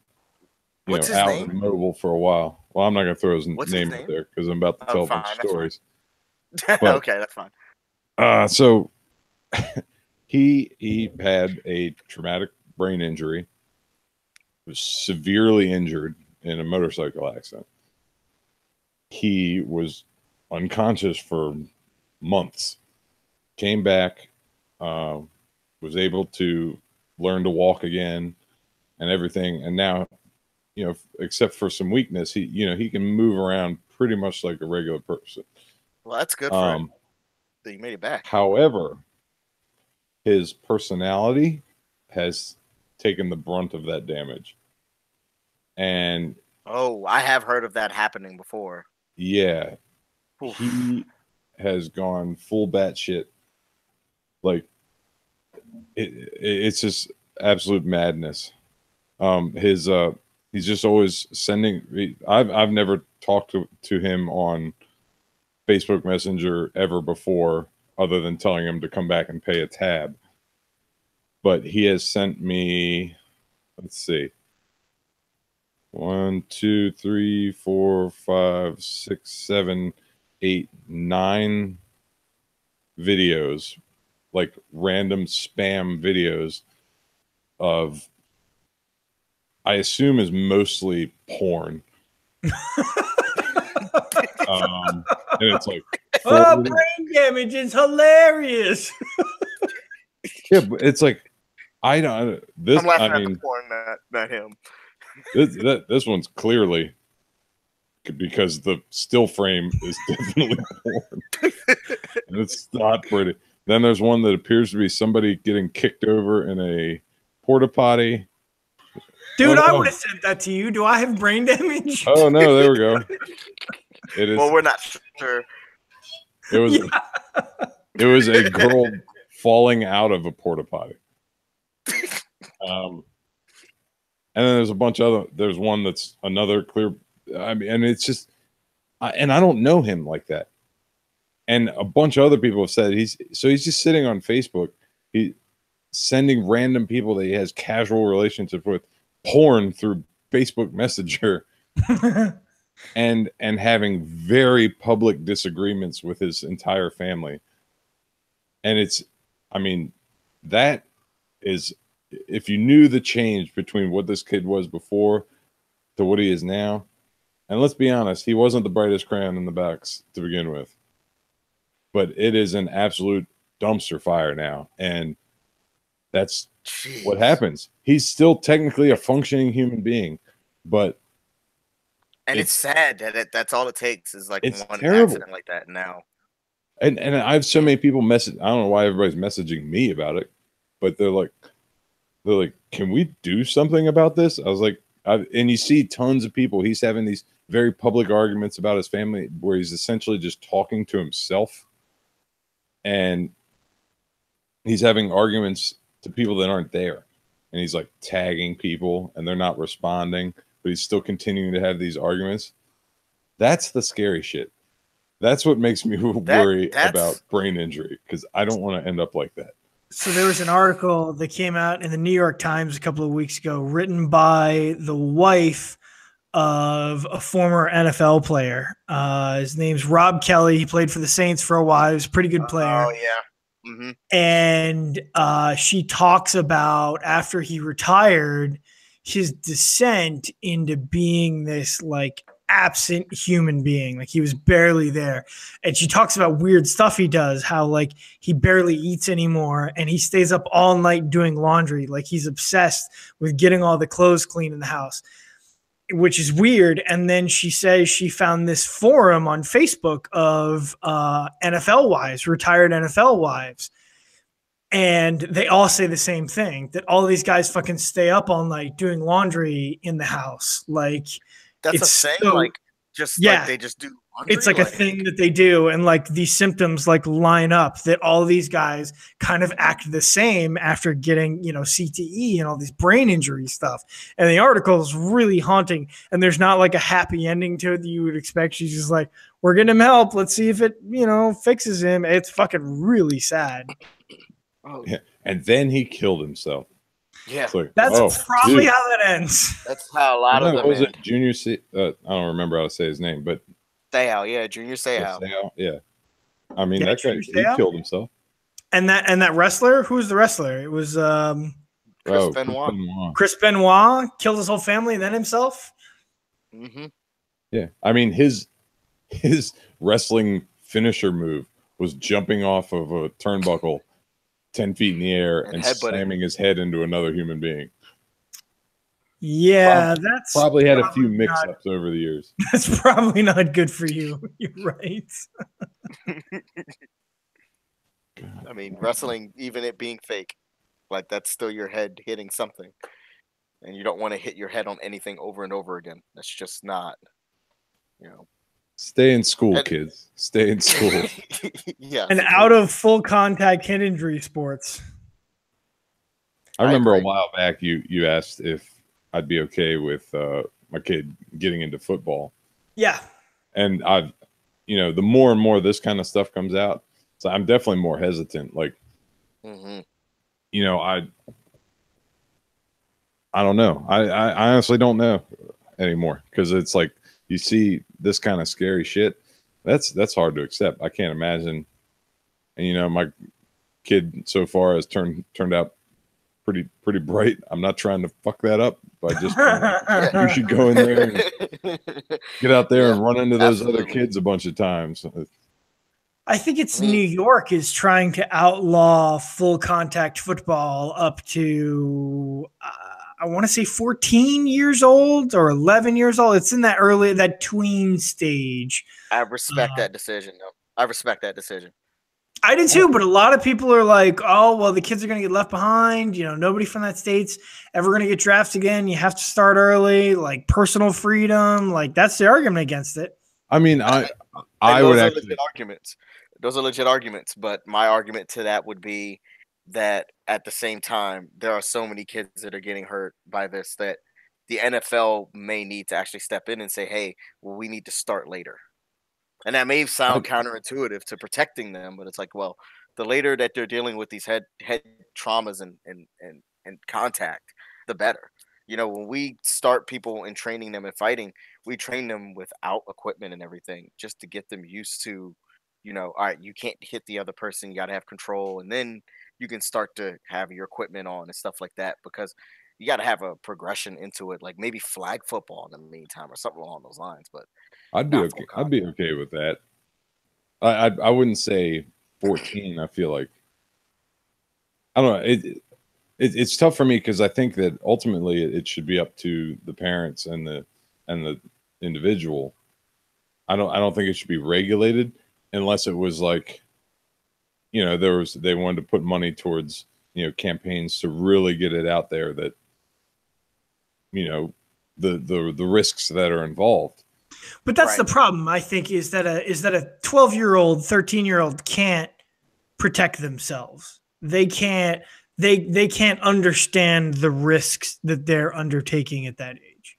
[SPEAKER 1] out and mobile for a while. Well, I'm not gonna throw his name out there because I'm about to tell a bunch of stories.
[SPEAKER 4] But, okay, that's fine.
[SPEAKER 1] So he had a traumatic brain injury, was severely injured in a motorcycle accident. He was unconscious for months, came back, was able to learn to walk again and everything. And now, except for some weakness, he can move around pretty much like a regular person.
[SPEAKER 4] Well, that's good for him that you made it back.
[SPEAKER 1] However, his personality has taken the brunt of that damage. And
[SPEAKER 4] I have heard of that happening before.
[SPEAKER 1] yeah,
[SPEAKER 4] Oof.
[SPEAKER 1] he has gone full batshit. Like it's just absolute madness. He's just always sending. I've never talked to him on Facebook Messenger ever before, other than telling him to come back and pay a tab. But he has sent me, let's see, 1, 2, 3, 4, 5, 6, 7, 8, 9 videos, like random spam videos of, I assume is mostly porn. And it's like,
[SPEAKER 2] oh, brain damage is hilarious.
[SPEAKER 1] Yeah, but it's like, I don't. This,
[SPEAKER 4] I'm laughing
[SPEAKER 1] I
[SPEAKER 4] at
[SPEAKER 1] mean,
[SPEAKER 4] the porn, not him.
[SPEAKER 1] This one's clearly because the still frame is definitely porn, and it's not pretty. Then there's one that appears to be somebody getting kicked over in a porta potty.
[SPEAKER 2] Dude, I would have sent that to you. Do I have brain damage?
[SPEAKER 1] Oh no, there we go. It is.
[SPEAKER 4] Well, we're not sure.
[SPEAKER 1] It was. It was a girl falling out of a porta potty. And then there's a bunch of other. There's one that's another clear. I mean, and it's just, and I don't know him like that. And a bunch of other people have said he's just sitting on Facebook. He sending random people that he has casual relationships with porn through Facebook Messenger, and having very public disagreements with his entire family. And it's, I mean, that is, if you knew the change between what this kid was before to what he is now, and let's be honest, he wasn't the brightest crayon in the box to begin with, but it is an absolute dumpster fire now. And that's what happens. He's still technically a functioning human being, but
[SPEAKER 4] it's sad that that's all it takes is like one
[SPEAKER 1] terrible
[SPEAKER 4] accident like that now.
[SPEAKER 1] And I have so many people message. I don't know why everybody's messaging me about it, but they're like, can we do something about this? I was like, and you see tons of people. He's having these very public arguments about his family where he's essentially just talking to himself, and he's having arguments to people that aren't there, and he's like tagging people and they're not responding, but he's still continuing to have these arguments. That's the scary shit. That's what makes me worry about brain injury, because I don't want to end up like that.
[SPEAKER 2] So there was an article that came out in the New York Times a couple of weeks ago, written by the wife of a former NFL player. His name's Rob Kelly. He played for the Saints for a while. He was a pretty good player.
[SPEAKER 4] Oh, yeah. Mm-hmm.
[SPEAKER 2] And she talks about, after he retired, his descent into being this like absent human being. Like he was barely there. And she talks about weird stuff he does, how like he barely eats anymore and he stays up all night doing laundry. Like he's obsessed with getting all the clothes clean in the house, which is weird. And then she says she found this forum on Facebook of NFL wives, retired NFL wives. And they all say the same thing, that all these guys fucking stay up all night doing laundry in the house. like
[SPEAKER 4] That's
[SPEAKER 2] it's
[SPEAKER 4] a thing,
[SPEAKER 2] so,
[SPEAKER 4] like just like they just do laundry?
[SPEAKER 2] It's like a thing that they do, and like these symptoms like line up, that all these guys kind of act the same after getting, you know, CTE and all these brain injury stuff. And the article is really haunting, and there's not like a happy ending to it that you would expect. She's just like, we're getting him help. Let's see if it, you know, fixes him. It's fucking really sad.
[SPEAKER 1] Oh. Yeah. And then he killed himself.
[SPEAKER 4] Yeah,
[SPEAKER 1] like,
[SPEAKER 2] that's probably how that ends.
[SPEAKER 4] That's how a lot of them.
[SPEAKER 1] Was it Junior? I don't remember how to say his name, but
[SPEAKER 4] Seau, yeah, Junior Seau.
[SPEAKER 1] Yeah. I mean, that guy, he killed himself.
[SPEAKER 2] And that wrestler, who's the wrestler? It was
[SPEAKER 4] Chris Benoit.
[SPEAKER 2] Chris Benoit killed his whole family and then himself.
[SPEAKER 4] Mm-hmm.
[SPEAKER 1] Yeah, I mean his wrestling finisher move was jumping off of a turnbuckle 10 feet in the air and slamming his head into another human being.
[SPEAKER 2] Yeah, that's
[SPEAKER 1] probably had a few mix-ups over the years.
[SPEAKER 2] That's probably not good for you. You're right.
[SPEAKER 4] I mean, wrestling, even it being fake, like that's still your head hitting something, and you don't want to hit your head on anything over and over again. That's just not, you know.
[SPEAKER 1] Stay in school, kids. Stay in school.
[SPEAKER 4] Yeah.
[SPEAKER 2] And out of full contact head injury sports.
[SPEAKER 1] I remember a while back you asked if I'd be okay with my kid getting into football.
[SPEAKER 2] Yeah.
[SPEAKER 1] And I've, the more and more this kind of stuff comes out, so I'm definitely more hesitant. Like, I don't know. I honestly don't know anymore, because it's like you see this kind of scary shit. That's hard to accept. I can't imagine. And my kid so far has turned out pretty bright. I'm not trying to fuck that up by just you should go in there and get out there and run into those other kids a bunch of times.
[SPEAKER 2] I think it's New York is trying to outlaw full contact football up to I want to say 14 years old or 11 years old. It's in that tween stage.
[SPEAKER 4] I respect that decision. No, I respect that decision.
[SPEAKER 2] I did too, but a lot of people are like, oh, well, the kids are going to get left behind. Nobody from that state's ever going to get drafted again. You have to start early, like personal freedom. Like, that's the argument against it.
[SPEAKER 1] I mean, I would actually.
[SPEAKER 4] Legit arguments. Those are legit arguments, but my argument to that would be that at the same time, there are so many kids that are getting hurt by this that the NFL may need to actually step in and say, hey, well, we need to start later. And that may sound counterintuitive to protecting them, but it's like, well, the later that they're dealing with these head traumas and contact, the better. When we start people and training them and fighting, we train them without equipment and everything just to get them used to, all right, you can't hit the other person, you got to have control, and then you can start to have your equipment on and stuff like that, because you got to have a progression into it, like maybe flag football in the meantime or something along those lines. But
[SPEAKER 1] I'd be okay. I'd be okay with that. I wouldn't say 14. I feel like I don't know. It's tough for me, because I think that ultimately it should be up to the parents and the individual. I don't think it should be regulated unless it was like, they wanted to put money towards campaigns to really get it out there that the risks that are involved.
[SPEAKER 2] But that's the problem, I think, is that a 12-year-old, 13-year-old can't protect themselves. They can't understand the risks that they're undertaking at that age.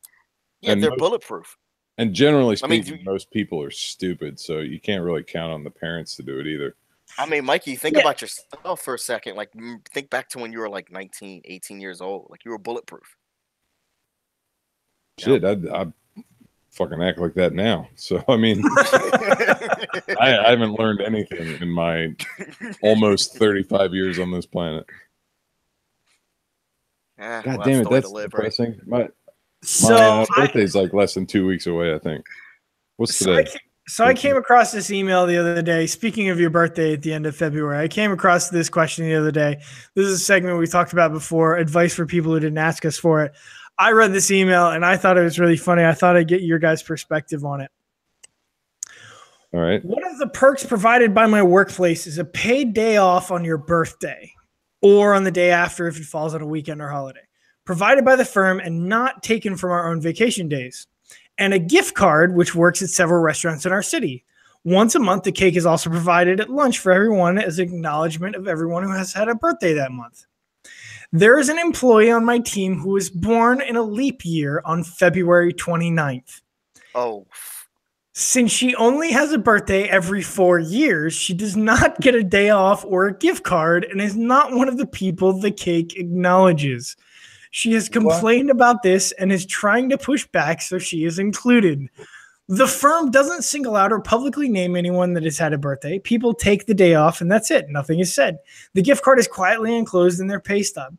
[SPEAKER 4] Yeah, and they're bulletproof.
[SPEAKER 1] And generally speaking, most people are stupid, so you can't really count on the parents to do it either.
[SPEAKER 4] I mean, Mikey, think about yourself for a second. Like, think back to when you were like 19, 18 years old. Like, you were bulletproof.
[SPEAKER 1] Shit, I fucking act like that now. So, I mean, I haven't learned anything in my almost 35 years on this planet. God damn it, that's depressing. Right? My birthday's like less than 2 weeks away, I think. What's today?
[SPEAKER 2] I came across this email the other day. Speaking of your birthday at the end of February, I came across this question the other day. This is a segment we talked about before, advice for people who didn't ask us for it. I read this email and I thought it was really funny. I thought I'd get your guys' perspective on it.
[SPEAKER 1] All right.
[SPEAKER 2] One of the perks provided by my workplace is a paid day off on your birthday or on the day after if it falls on a weekend or holiday, provided by the firm and not taken from our own vacation days. And a gift card, which works at several restaurants in our city. Once a month, the cake is also provided at lunch for everyone as acknowledgement of everyone who has had a birthday that month. There is an employee on my team who was born in a leap year on February 29th.
[SPEAKER 4] Oh.
[SPEAKER 2] Since she only has a birthday every 4 years, she does not get a day off or a gift card and is not one of the people the cake acknowledges. She has complained about this and is trying to push back so she is included. The firm doesn't single out or publicly name anyone that has had a birthday. People take the day off and that's it. Nothing is said. The gift card is quietly enclosed in their pay stub.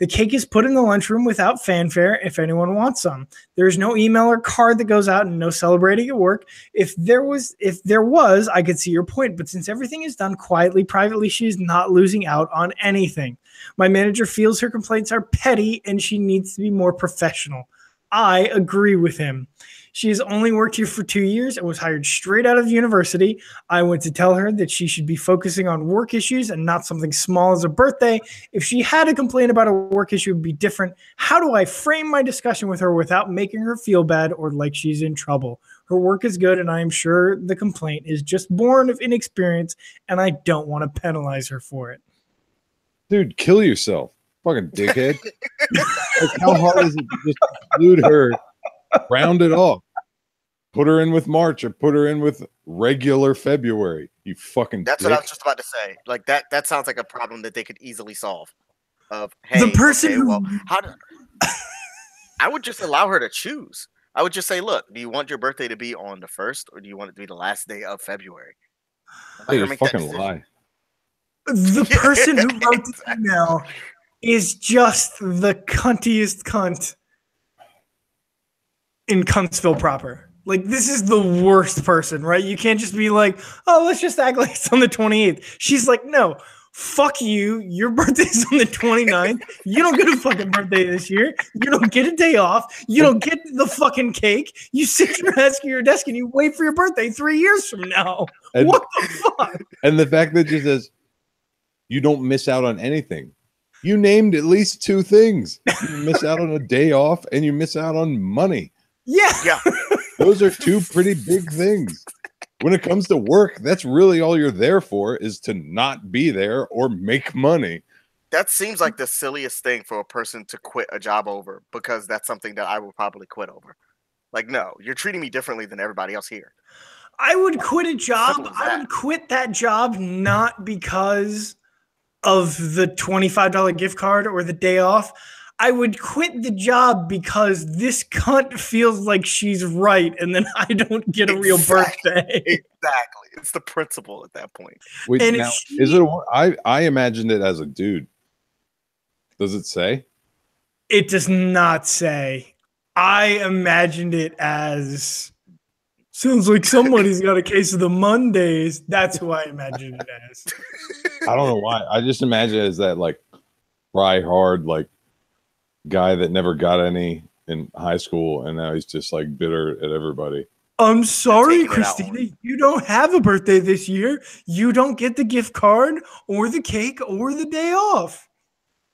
[SPEAKER 2] The cake is put in the lunchroom without fanfare if anyone wants some. There's no email or card that goes out and no celebrating at work. If there was, I could see your point. But since everything is done quietly, privately, she's not losing out on anything. My manager feels her complaints are petty and she needs to be more professional. I agree with him. She has only worked here for 2 years and was hired straight out of university. I went to tell her that she should be focusing on work issues and not something small as a birthday. If she had to complain about a work issue, it would be different. How do I frame my discussion with her without making her feel bad or like she's in trouble? Her work is good, and I am sure the complaint is just born of inexperience, and I don't want to penalize her for it.
[SPEAKER 1] Dude, kill yourself. Fucking dickhead. Like, how hard is it to just include her? Round it off. Put her in with March or put her in with regular February. You fucking
[SPEAKER 4] That's
[SPEAKER 1] dick.
[SPEAKER 4] what I was just about to say. Like that sounds like a problem that they could easily solve. Of hey,
[SPEAKER 2] The person
[SPEAKER 4] okay,
[SPEAKER 2] who-
[SPEAKER 4] well, I would just allow her to choose. I would just say, look, do you want your birthday to be on the 1st or do you want it to be the last day of February?
[SPEAKER 1] Hey, just fucking lie.
[SPEAKER 2] The person who wrote the email is just the cuntiest cunt in Cuntsville proper. Like, this is the worst person, right? You can't just be like, oh, let's just act like it's on the 28th. She's like, no, fuck you. Your birthday's on the 29th. You don't get a fucking birthday this year. You don't get a day off. You don't get the fucking cake. You sit your ass at your desk and you wait for your birthday 3 years from now.
[SPEAKER 1] And,
[SPEAKER 2] what the fuck?
[SPEAKER 1] And the fact that she says, you don't miss out on anything. You named at least 2 things. You miss out on a day off and you miss out on money.
[SPEAKER 2] Yeah.
[SPEAKER 1] Those are 2 pretty big things. When it comes to work, that's really all you're there for, is to not be there or make money.
[SPEAKER 4] That seems like the silliest thing for a person to quit a job over, because that's something that I would probably quit over. Like, no, you're treating me differently than everybody else here.
[SPEAKER 2] I would quit a job.
[SPEAKER 4] Simple as
[SPEAKER 2] I
[SPEAKER 4] that.
[SPEAKER 2] would quit that job not because of the $25 gift card or the day off. I would quit the job because this cunt feels like she's right, and then I don't get a real birthday.
[SPEAKER 4] Exactly. It's the principle at that point.
[SPEAKER 1] Wait,
[SPEAKER 2] And
[SPEAKER 1] now, is it? I imagined it as a dude. Does it say?
[SPEAKER 2] It does not say. I imagined it as, sounds like somebody's got a case of the Mondays. That's who I imagined it as.
[SPEAKER 1] I don't know why. I just imagine it as that, like, try hard, like, guy that never got any in high school, and now he's just like bitter at everybody.
[SPEAKER 2] I'm sorry,
[SPEAKER 4] Taking it out
[SPEAKER 2] Christina.
[SPEAKER 4] on
[SPEAKER 2] You don't have a birthday this year. You don't get the gift card or the cake or the day off.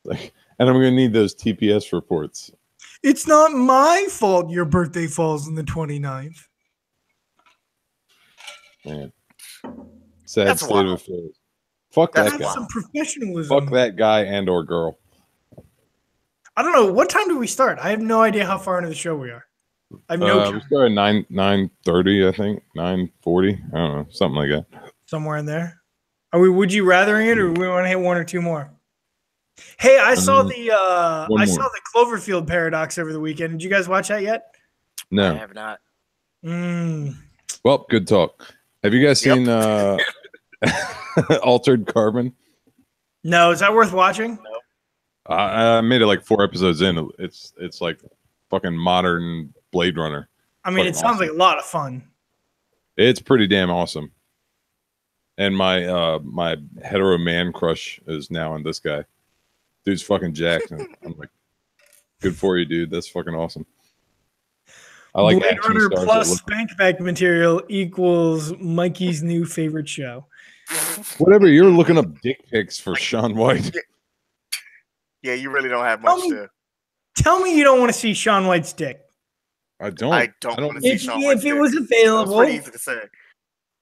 [SPEAKER 1] Like, and I'm gonna need those TPS reports.
[SPEAKER 2] It's not my fault your birthday falls on the 29th.
[SPEAKER 1] Man, sad
[SPEAKER 4] That's
[SPEAKER 1] state
[SPEAKER 4] wild.
[SPEAKER 1] of affairs. Fuck
[SPEAKER 4] That's
[SPEAKER 1] that
[SPEAKER 2] Have
[SPEAKER 1] guy.
[SPEAKER 2] some professionalism.
[SPEAKER 1] Fuck that guy and or girl.
[SPEAKER 2] I don't know. What time do we start? I have no idea how far into the show we are. I have no
[SPEAKER 1] We
[SPEAKER 2] count.
[SPEAKER 1] started 9:30, I think 9:40. I don't know, something like that.
[SPEAKER 2] Somewhere in there. Are we would you rathering it, or do we want to hit 1 or 2 more? Hey, I saw the
[SPEAKER 1] one
[SPEAKER 2] saw
[SPEAKER 1] more.
[SPEAKER 2] the Cloverfield paradox over the weekend. Did you guys watch that yet?
[SPEAKER 4] I
[SPEAKER 1] No.
[SPEAKER 4] have not.
[SPEAKER 1] Well, good talk. Have you guys
[SPEAKER 4] Yep.
[SPEAKER 1] seen Altered Carbon?
[SPEAKER 2] No, is that worth watching?
[SPEAKER 1] I made it like 4 episodes in. It's like fucking modern Blade Runner.
[SPEAKER 2] I mean, it
[SPEAKER 1] Fucking
[SPEAKER 2] sounds
[SPEAKER 1] awesome.
[SPEAKER 2] like a lot of fun.
[SPEAKER 1] It's pretty damn awesome. And my my hetero man crush is now on this guy. Dude's fucking jacked. And I'm like, good for you, dude. That's fucking awesome. I like
[SPEAKER 2] Blade
[SPEAKER 1] action
[SPEAKER 2] Runner
[SPEAKER 1] stars that
[SPEAKER 2] plus
[SPEAKER 1] look-
[SPEAKER 2] spank back material equals Mikey's new favorite show.
[SPEAKER 1] whatever. You're looking up dick pics for Sean White.
[SPEAKER 4] Yeah, you really don't have much to.
[SPEAKER 2] Tell me you don't want to see Sean White's dick.
[SPEAKER 1] I don't.
[SPEAKER 4] I don't want to see
[SPEAKER 2] If,
[SPEAKER 4] Sean White's
[SPEAKER 2] if it
[SPEAKER 4] dick.
[SPEAKER 2] was
[SPEAKER 4] That's
[SPEAKER 2] available,
[SPEAKER 4] pretty easy to say.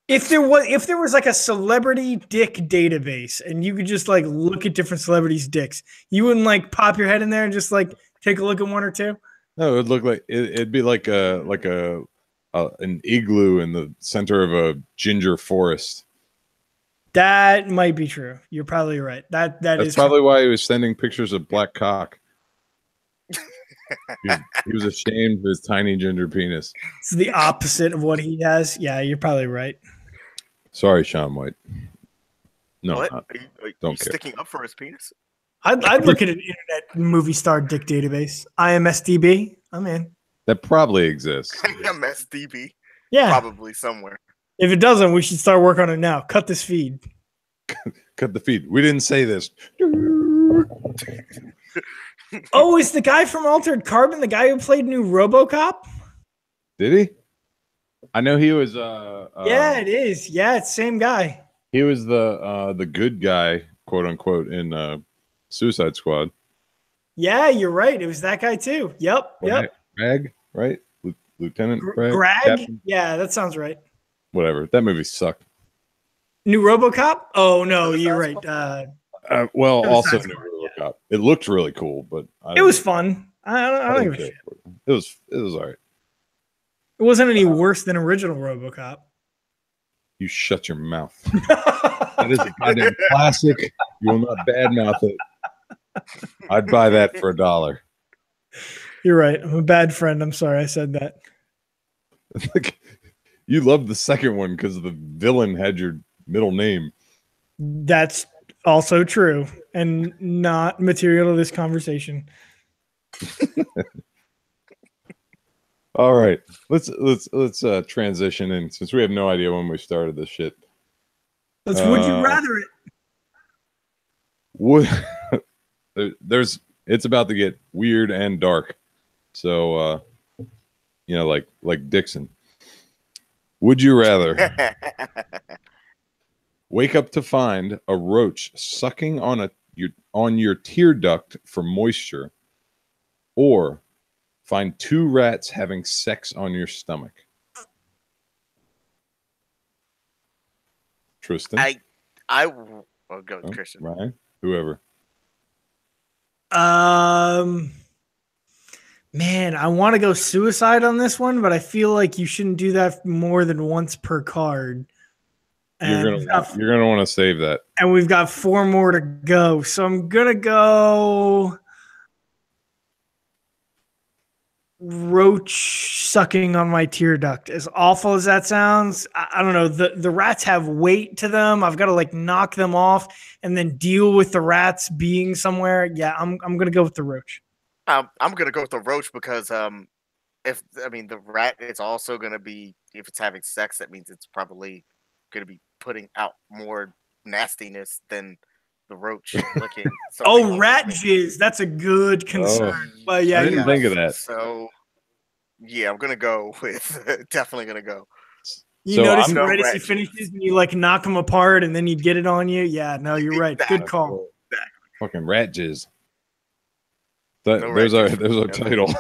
[SPEAKER 2] if there was like a celebrity dick database and you could just like look at different celebrities' dicks, you wouldn't like pop your head in there and just like take a look at 1 or 2?
[SPEAKER 1] No, it would look like it'd be like an igloo in the center of a ginger forest.
[SPEAKER 2] That might be true. You're probably right. That's
[SPEAKER 1] That's probably why he was sending pictures of black cock. He was ashamed of his tiny ginger penis.
[SPEAKER 2] It's the opposite of what he has. Yeah, you're probably right.
[SPEAKER 1] Sorry, Sean White. No,
[SPEAKER 4] What?
[SPEAKER 1] not-
[SPEAKER 4] Are you
[SPEAKER 1] don't care.
[SPEAKER 4] sticking up for his penis?
[SPEAKER 2] I'd look at an internet movie star dick database. IMSDB. I'm in.
[SPEAKER 1] That probably exists.
[SPEAKER 4] MSDB.
[SPEAKER 2] Yeah.
[SPEAKER 4] Probably somewhere.
[SPEAKER 2] If it doesn't, we should start work on it now. Cut this feed.
[SPEAKER 1] Cut the feed. We didn't say this.
[SPEAKER 2] Oh, is the guy from Altered Carbon the guy who played new RoboCop?
[SPEAKER 1] Did he? I know he was.
[SPEAKER 2] Yeah, it is. Yeah, it's the same guy.
[SPEAKER 1] He was the good guy, quote unquote, in Suicide Squad.
[SPEAKER 2] Yeah, you're right. It was that guy too. Yep.
[SPEAKER 1] Greg, right? Lieutenant Greg?
[SPEAKER 2] Greg? Yeah, that sounds right.
[SPEAKER 1] Whatever. That movie sucked.
[SPEAKER 2] New RoboCop? Oh no, you're right.
[SPEAKER 1] Well, also New RoboCop. It looked really cool, but
[SPEAKER 2] it was fun. I don't give a shit.
[SPEAKER 1] It was all right.
[SPEAKER 2] It wasn't any worse than original RoboCop.
[SPEAKER 1] You shut your mouth. That is a goddamn classic. You will not badmouth it. I'd buy that for $1.
[SPEAKER 2] You're right. I'm a bad friend. I'm sorry I said that.
[SPEAKER 1] You loved the second one because the villain had your middle name.
[SPEAKER 2] That's also true and not material to this conversation.
[SPEAKER 1] All right, let's transition in since we have no idea when we started this shit.
[SPEAKER 2] Would you rather
[SPEAKER 1] it? It's about to get weird and dark. So like Dixon. Would you rather wake up to find a roach sucking on your tear duct for moisture, or find 2 rats having sex on your stomach? Tristan?
[SPEAKER 4] I'll go with Christian.
[SPEAKER 1] Ryan? Whoever.
[SPEAKER 2] Man, I want to go suicide on this one, but I feel like you shouldn't do that more than once per card.
[SPEAKER 1] You're gonna want to save that.
[SPEAKER 2] And we've got 4 more to go. So I'm gonna go roach sucking on my tear duct. As awful as that sounds, I don't know. The rats have weight to them. I've got to like knock them off and then deal with the rats being somewhere. Yeah, I'm gonna go with the roach.
[SPEAKER 4] I'm gonna go with the roach because the rat is also gonna be, if it's having sex, that means it's probably gonna be putting out more nastiness than the roach looking.
[SPEAKER 2] Oh, rat jizz. That's a good concern. But yeah,
[SPEAKER 1] I didn't think of that.
[SPEAKER 4] So yeah, I'm gonna go with definitely gonna go.
[SPEAKER 2] You notice right as he finishes and you like knock him apart and then you get it on you. Yeah, no, you're right. Good call.
[SPEAKER 1] Fucking rat jizz. There's our title.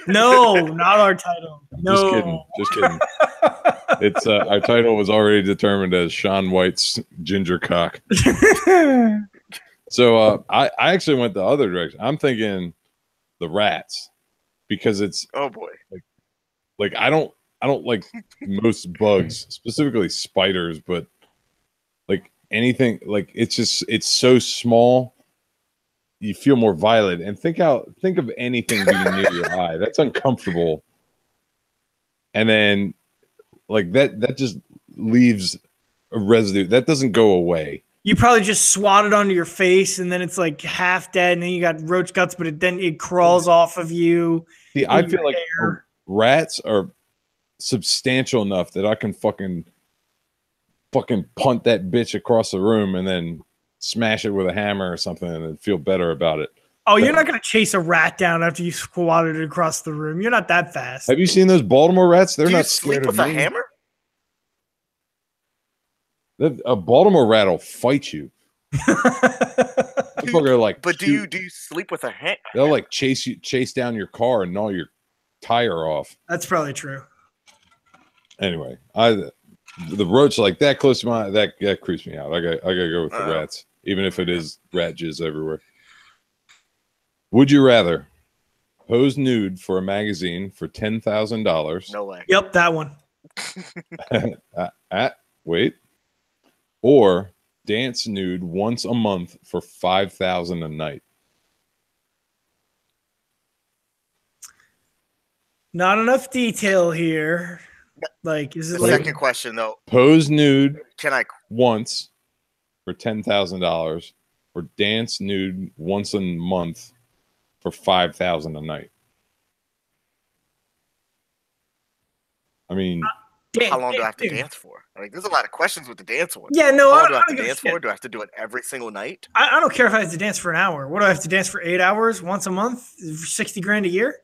[SPEAKER 2] No, not our title. No.
[SPEAKER 1] Just kidding. It's our title was already determined as Sean White's ginger cock. So I actually went the other direction. I'm thinking the rats because it's like I don't like most bugs, specifically spiders, but like anything like it's so small. You feel more violent, and think of anything being near your eye. That's uncomfortable. And then like that just leaves a residue. That doesn't go away.
[SPEAKER 2] You probably just swat it onto your face and then it's like half dead and then you got roach guts, but then it crawls off of you.
[SPEAKER 1] See, I feel like rats are substantial enough that I can fucking punt that bitch across the room and then smash it with a hammer or something and feel better about it.
[SPEAKER 2] Oh, you're not going to chase a rat down after you squatted it across the room. You're not that fast.
[SPEAKER 1] Have you seen those Baltimore rats? They're not
[SPEAKER 4] scared
[SPEAKER 1] of
[SPEAKER 4] me. A hammer?
[SPEAKER 1] A Baltimore rat will fight you. Like,
[SPEAKER 4] but do you sleep with a hammer?
[SPEAKER 1] They'll like chase down your car and gnaw your tire off.
[SPEAKER 2] That's probably true.
[SPEAKER 1] Anyway, the roach like that close to my that creeps me out. I gotta go with the rats, even if it is rat jizz everywhere. Would you rather pose nude for a magazine for $10,000?
[SPEAKER 4] No way.
[SPEAKER 2] Yep, that one.
[SPEAKER 1] Wait. Or dance nude once a month for $5,000 a night.
[SPEAKER 2] Not enough detail here. Like, is it
[SPEAKER 4] the second question though?
[SPEAKER 1] Pose nude
[SPEAKER 4] can I
[SPEAKER 1] once for $10,000, or dance nude once a month for $5,000 a night? I mean,
[SPEAKER 4] how long do I have to dance for? Like, there's a lot of questions with the dance one.
[SPEAKER 2] Yeah, no,
[SPEAKER 4] How long do I have to dance for? Do I have to do it every single night?
[SPEAKER 2] I don't care if I have to dance for an hour. What do I have to dance for 8 hours once a month? 60 grand a year?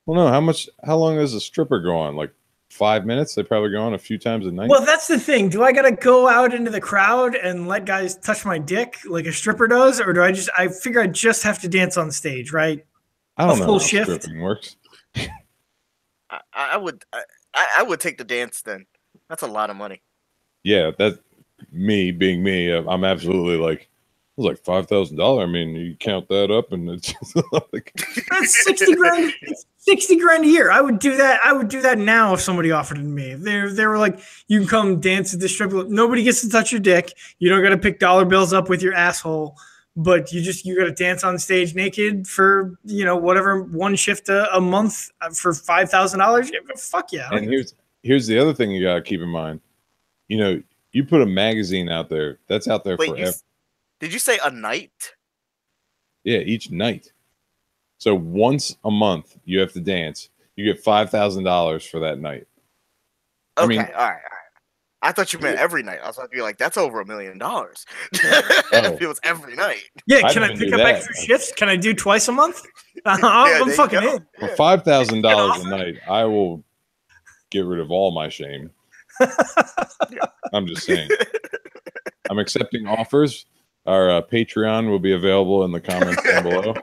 [SPEAKER 1] well, no. How long does a stripper go on? Like 5 minutes? They probably go on a few times a night.
[SPEAKER 2] Well, that's the thing. Do I got to go out into the crowd and let guys touch my dick like a stripper does? Or do I figure I just have to dance on stage, right?
[SPEAKER 1] I don't know
[SPEAKER 2] full
[SPEAKER 1] how
[SPEAKER 2] shift?
[SPEAKER 1] stripping works.
[SPEAKER 4] I would take the dance then. That's a lot of money.
[SPEAKER 1] Yeah, that me being me, I'm absolutely like, it was like $5,000. I mean, you count that up, and it's just like
[SPEAKER 2] That's 60 grand. It's 60 grand a year. I would do that. I would do that now if somebody offered it to me. They were like, you can come dance at the strip club. Nobody gets to touch your dick. You don't got to pick dollar bills up with your asshole, but you got to dance on stage naked for whatever one shift a month for $5,000. Fuck yeah.
[SPEAKER 1] And here's the other thing you gotta keep in mind. You put a magazine out there that's out there forever.
[SPEAKER 4] Did you say a night?
[SPEAKER 1] Yeah, each night. So once a month you have to dance. You get $5,000 for that night.
[SPEAKER 4] Okay, I mean, all right. I thought you meant every night. I was about to be like, that's over $1 million. If it was every night.
[SPEAKER 2] Yeah, can I pick up extra shifts? Can I do twice a month? I'm fucking in.
[SPEAKER 1] For $5,000 a night, I will get rid of all my shame. I'm just saying. I'm accepting offers. Our Patreon will be available in the comments down below.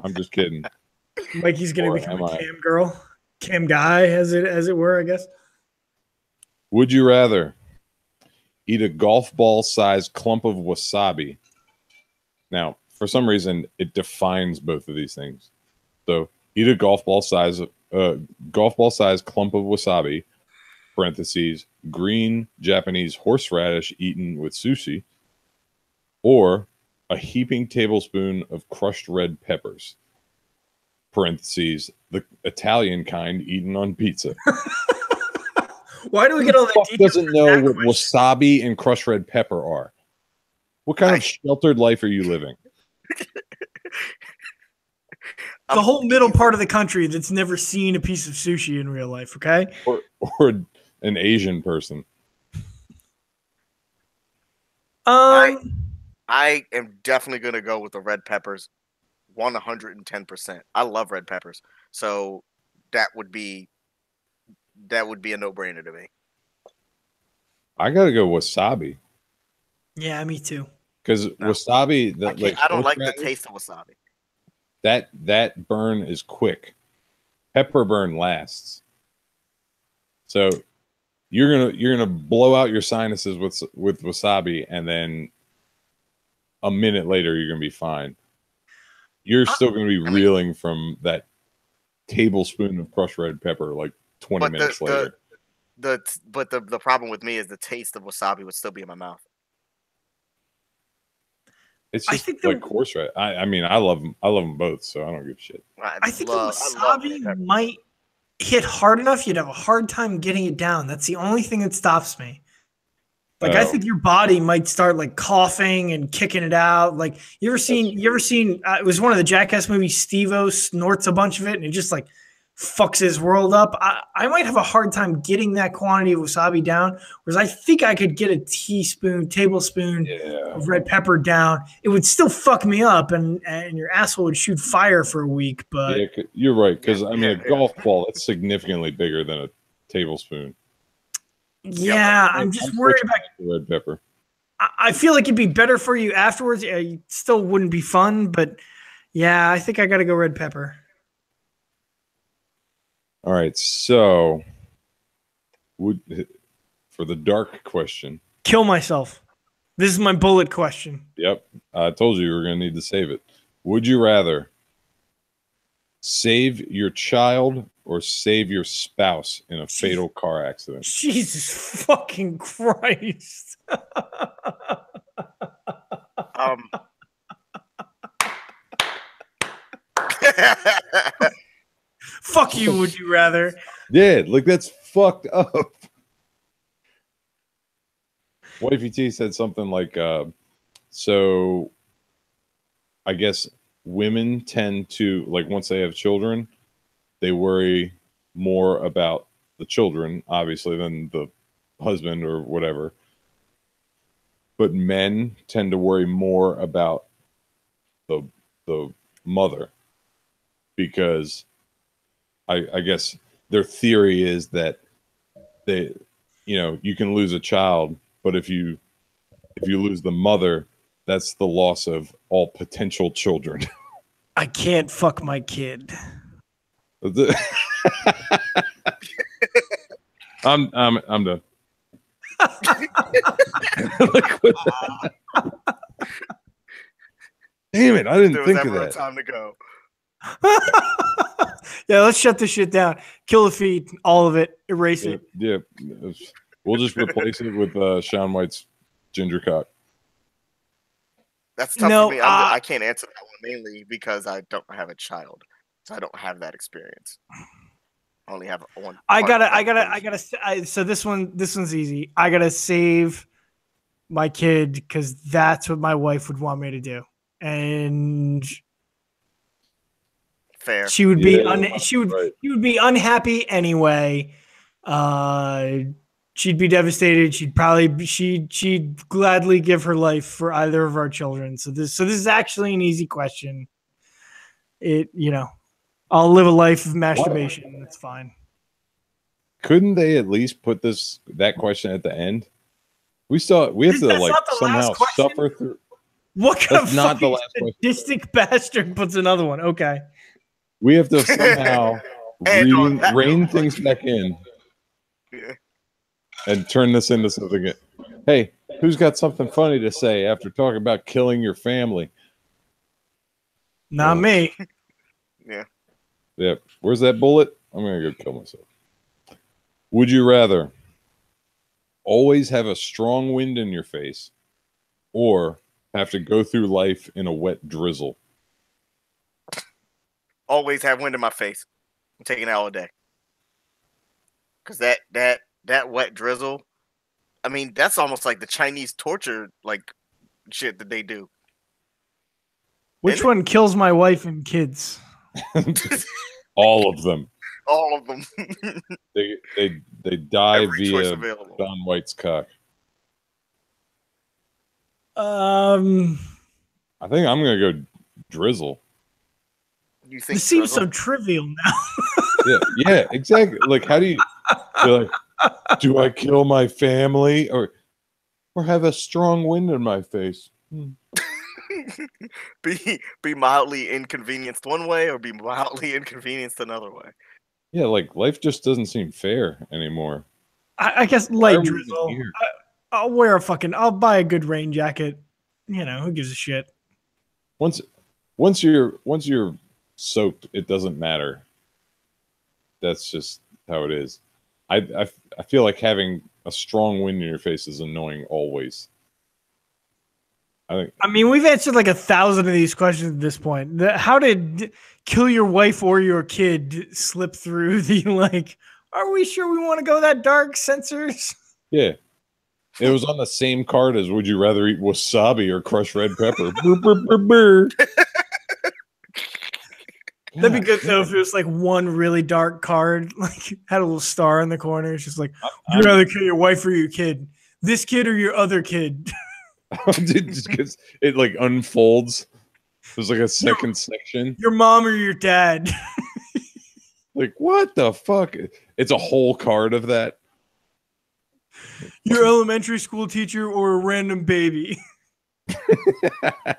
[SPEAKER 1] I'm just kidding.
[SPEAKER 2] Mikey's gonna become a cam girl, cam guy, as it were, I guess.
[SPEAKER 1] Would you rather eat a golf ball sized clump of wasabi? Now, for some reason, it defines both of these things. So, eat a golf ball sized clump of wasabi. Parentheses, green Japanese horseradish eaten with sushi, or a heaping tablespoon of crushed red peppers. Parentheses, the Italian kind eaten on pizza.
[SPEAKER 2] Why do we get all that?
[SPEAKER 1] Who the fuck doesn't know what wasabi and crushed red pepper are? What kind of sheltered life are you living?
[SPEAKER 2] The whole middle part of the country that's never seen a piece of sushi in real life, okay?
[SPEAKER 1] Or an Asian person.
[SPEAKER 4] I am definitely going to go with the red peppers 110%. I love red peppers. So that would be a no-brainer to me.
[SPEAKER 1] I got to go wasabi.
[SPEAKER 2] Yeah, me too.
[SPEAKER 1] Because wasabi,
[SPEAKER 4] I don't like the taste of wasabi.
[SPEAKER 1] That burn is quick. Pepper burn lasts. So you're gonna blow out your sinuses with wasabi, and then a minute later you're gonna be fine. You're still gonna be reeling from that tablespoon of crushed red pepper like 20 minutes later.
[SPEAKER 4] But the problem with me is the taste of wasabi would still be in my mouth.
[SPEAKER 1] It's just like horseradish. I mean, I love them both, so I don't give a shit.
[SPEAKER 2] I think the wasabi might hit hard enough, you'd have a hard time getting it down. That's the only thing that stops me. Like, I think your body might start like coughing and kicking it out. Like, you ever seen? It was one of the Jackass movies. Steve-O snorts a bunch of it, and it just like fucks his world up. I might have a hard time getting that quantity of wasabi down. Whereas I think I could get a tablespoon of red pepper down. It would still fuck me up, and your asshole would shoot fire for a week. But
[SPEAKER 1] yeah, you're right, because I mean, a golf ball, that's significantly bigger than a tablespoon.
[SPEAKER 2] Yeah, I'm just worried about
[SPEAKER 1] red pepper.
[SPEAKER 2] I feel like it'd be better for you afterwards. It still wouldn't be fun, but yeah, I think I got to go red pepper.
[SPEAKER 1] All right, so for the dark question,
[SPEAKER 2] kill myself. This is my bullet question.
[SPEAKER 1] Yep, I told you were going to need to save it. Would you rather save your child or save your spouse in a fatal car accident?
[SPEAKER 2] Jesus fucking Christ. Fuck you, would you rather?
[SPEAKER 1] Yeah, like that's fucked up. Wifey T said something like, So I guess women tend to, like, once they have children, they worry more about the children, obviously, than the husband or whatever. But men tend to worry more about the mother, because I guess their theory is that they, you can lose a child, but if you lose the mother, that's the loss of all potential children.
[SPEAKER 2] I can't fuck my kid.
[SPEAKER 1] I'm done. Like, damn it! I didn't think of that.
[SPEAKER 4] Time to go.
[SPEAKER 2] Yeah, let's shut this shit down. Kill the feed, all of it, erase it.
[SPEAKER 1] Yeah, we'll just replace it with Shaun White's ginger cock.
[SPEAKER 4] That's tough for me. I can't answer that one mainly because I don't have a child, so I don't have that experience. I only have one.
[SPEAKER 2] So this one's easy. I gotta save my kid because that's what my wife would want me to do, and
[SPEAKER 4] fair.
[SPEAKER 2] She would be she would be unhappy anyway. She'd be devastated. She'd gladly give her life for either of our children. So this is actually an easy question. I'll live a life of masturbation. That's fine.
[SPEAKER 1] Couldn't they at least put that question at the end? We have to somehow suffer through.
[SPEAKER 2] What kind of fucking sadistic bastard puts another one? Okay.
[SPEAKER 1] We have to somehow rein things back in and turn this into something. Hey, who's got something funny to say after talking about killing your family?
[SPEAKER 2] Not me.
[SPEAKER 4] Yeah.
[SPEAKER 1] Yeah. Where's that bullet? I'm going to go kill myself. Would you rather always have a strong wind in your face or have to go through life in a wet drizzle?
[SPEAKER 4] Always have wind in my face. I'm taking that all day. Because that wet drizzle, I mean, that's almost like the Chinese torture shit that they do.
[SPEAKER 2] Which one kills my wife and kids?
[SPEAKER 1] All of them.
[SPEAKER 4] All of them.
[SPEAKER 1] They die via Shaun White's cock. I think I'm gonna go drizzle.
[SPEAKER 4] You think
[SPEAKER 2] it seems so trivial
[SPEAKER 1] now. yeah, exactly. Like, how do you're like, do I kill my family or have a strong wind in my face?
[SPEAKER 4] Be mildly inconvenienced one way or be mildly inconvenienced another way.
[SPEAKER 1] Yeah, like life just doesn't seem fair anymore.
[SPEAKER 2] I guess light drizzle. I'll buy a good rain jacket. Who gives a shit?
[SPEAKER 1] Once you're soaked, it doesn't matter. That's just how it is. I feel like having a strong wind in your face is annoying always.
[SPEAKER 2] I mean, we've answered like 1,000 of these questions at this point. How did kill your wife or your kid slip through the are we sure we want to go that dark sensors?
[SPEAKER 1] Yeah. It was on the same card as would you rather eat wasabi or crushed red pepper?
[SPEAKER 2] That'd be good though if it was like one really dark card, had a little star in the corner. It's just like, would you rather kill your wife or your kid? This kid or your other kid?
[SPEAKER 1] Just because it unfolds. There's a second section.
[SPEAKER 2] Your mom or your dad?
[SPEAKER 1] What the fuck? It's a whole card of that.
[SPEAKER 2] Your elementary school teacher or a random baby?
[SPEAKER 1] I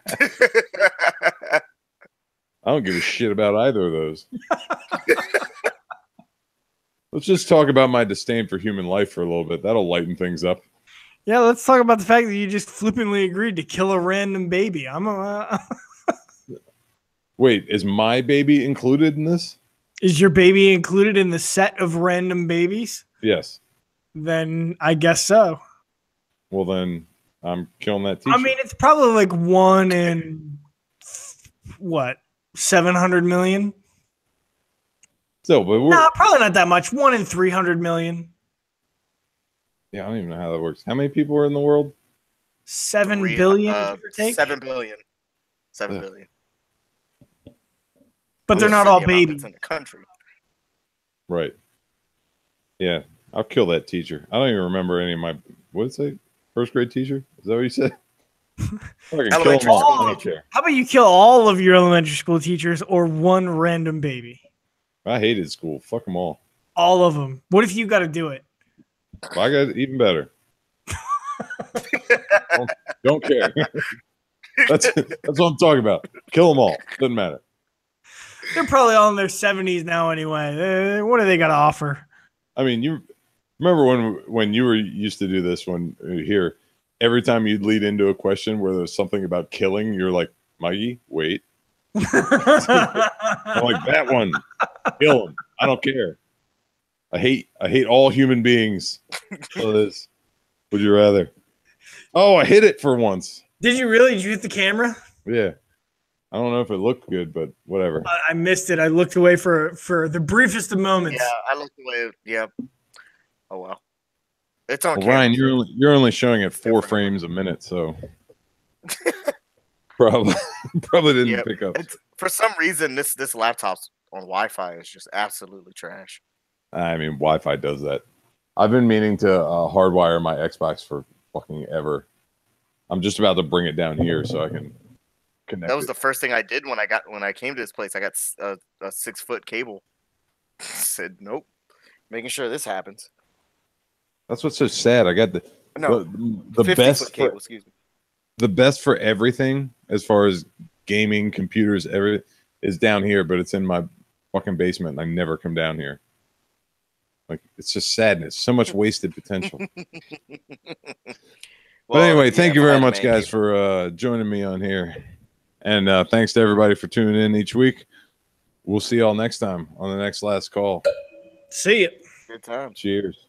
[SPEAKER 1] don't give a shit about either of those. Let's just talk about my disdain for human life for a little bit. That'll lighten things up.
[SPEAKER 2] Yeah, let's talk about the fact that you just flippantly agreed to kill a random baby.
[SPEAKER 1] Wait, is my baby included in this?
[SPEAKER 2] Is your baby included in the set of random babies?
[SPEAKER 1] Yes.
[SPEAKER 2] Then I guess so.
[SPEAKER 1] Well, then I'm killing that teacher.
[SPEAKER 2] I mean, it's probably 1 in 700 million?
[SPEAKER 1] So, but
[SPEAKER 2] probably not that much. 1 in 300 million.
[SPEAKER 1] Yeah, I don't even know how that works. How many people are in the world?
[SPEAKER 2] 7 billion, give or take?
[SPEAKER 4] 7 billion. 7
[SPEAKER 1] Yeah.
[SPEAKER 4] billion.
[SPEAKER 2] But they're not all babies.
[SPEAKER 4] In the country.
[SPEAKER 1] Right. Yeah. I'll kill that teacher. I don't even remember any of my, what did it say? First grade teacher? Is that what you said?
[SPEAKER 4] Elementary
[SPEAKER 1] kill them all.
[SPEAKER 4] school.
[SPEAKER 1] I don't care.
[SPEAKER 2] How about you kill all of your elementary school teachers or one random baby?
[SPEAKER 1] I hated school. Fuck them all.
[SPEAKER 2] All of them. What if you got to do it?
[SPEAKER 1] Well, I got it even better. don't care. That's what I'm talking about. Kill them all. Doesn't matter.
[SPEAKER 2] They're probably all in their 70s now anyway. What do they got to offer?
[SPEAKER 1] I mean, you remember when you were used to do this when here, every time you'd lead into a question where there's something about killing, you're like, Mikey, wait. I'm like, that one. Kill him. I don't care. I hate all human beings. So this. Would you rather? Oh, I hit it for once.
[SPEAKER 2] Did you really? Did you hit the camera?
[SPEAKER 1] Yeah. I don't know if it looked good, but whatever.
[SPEAKER 2] I missed it. I looked away for the briefest of moments.
[SPEAKER 4] Yeah, I looked away. Yeah. Oh well. It's on camera.
[SPEAKER 1] Ryan, you're only showing it 4 frames a minute, so probably didn't pick up.
[SPEAKER 4] For some reason, this laptop's on Wi-Fi is just absolutely trash.
[SPEAKER 1] I mean, Wi-Fi does that. I've been meaning to hardwire my Xbox for fucking ever. I'm just about to bring it down here so I can connect.
[SPEAKER 4] That was the first thing I did when I came to this place. I got a 6-foot cable. Said nope. Making sure this happens.
[SPEAKER 1] That's what's so sad. I got the best
[SPEAKER 4] cable, excuse me.
[SPEAKER 1] The best for everything as far as gaming, computers, everything is down here, but it's in my fucking basement and I never come down here. Like, it's just sadness. So much wasted potential. But anyway, thank you very much, guys, for joining me on here. And thanks to everybody for tuning in each week. We'll see y'all next time on the next last call.
[SPEAKER 2] See ya.
[SPEAKER 4] Good time.
[SPEAKER 1] Cheers.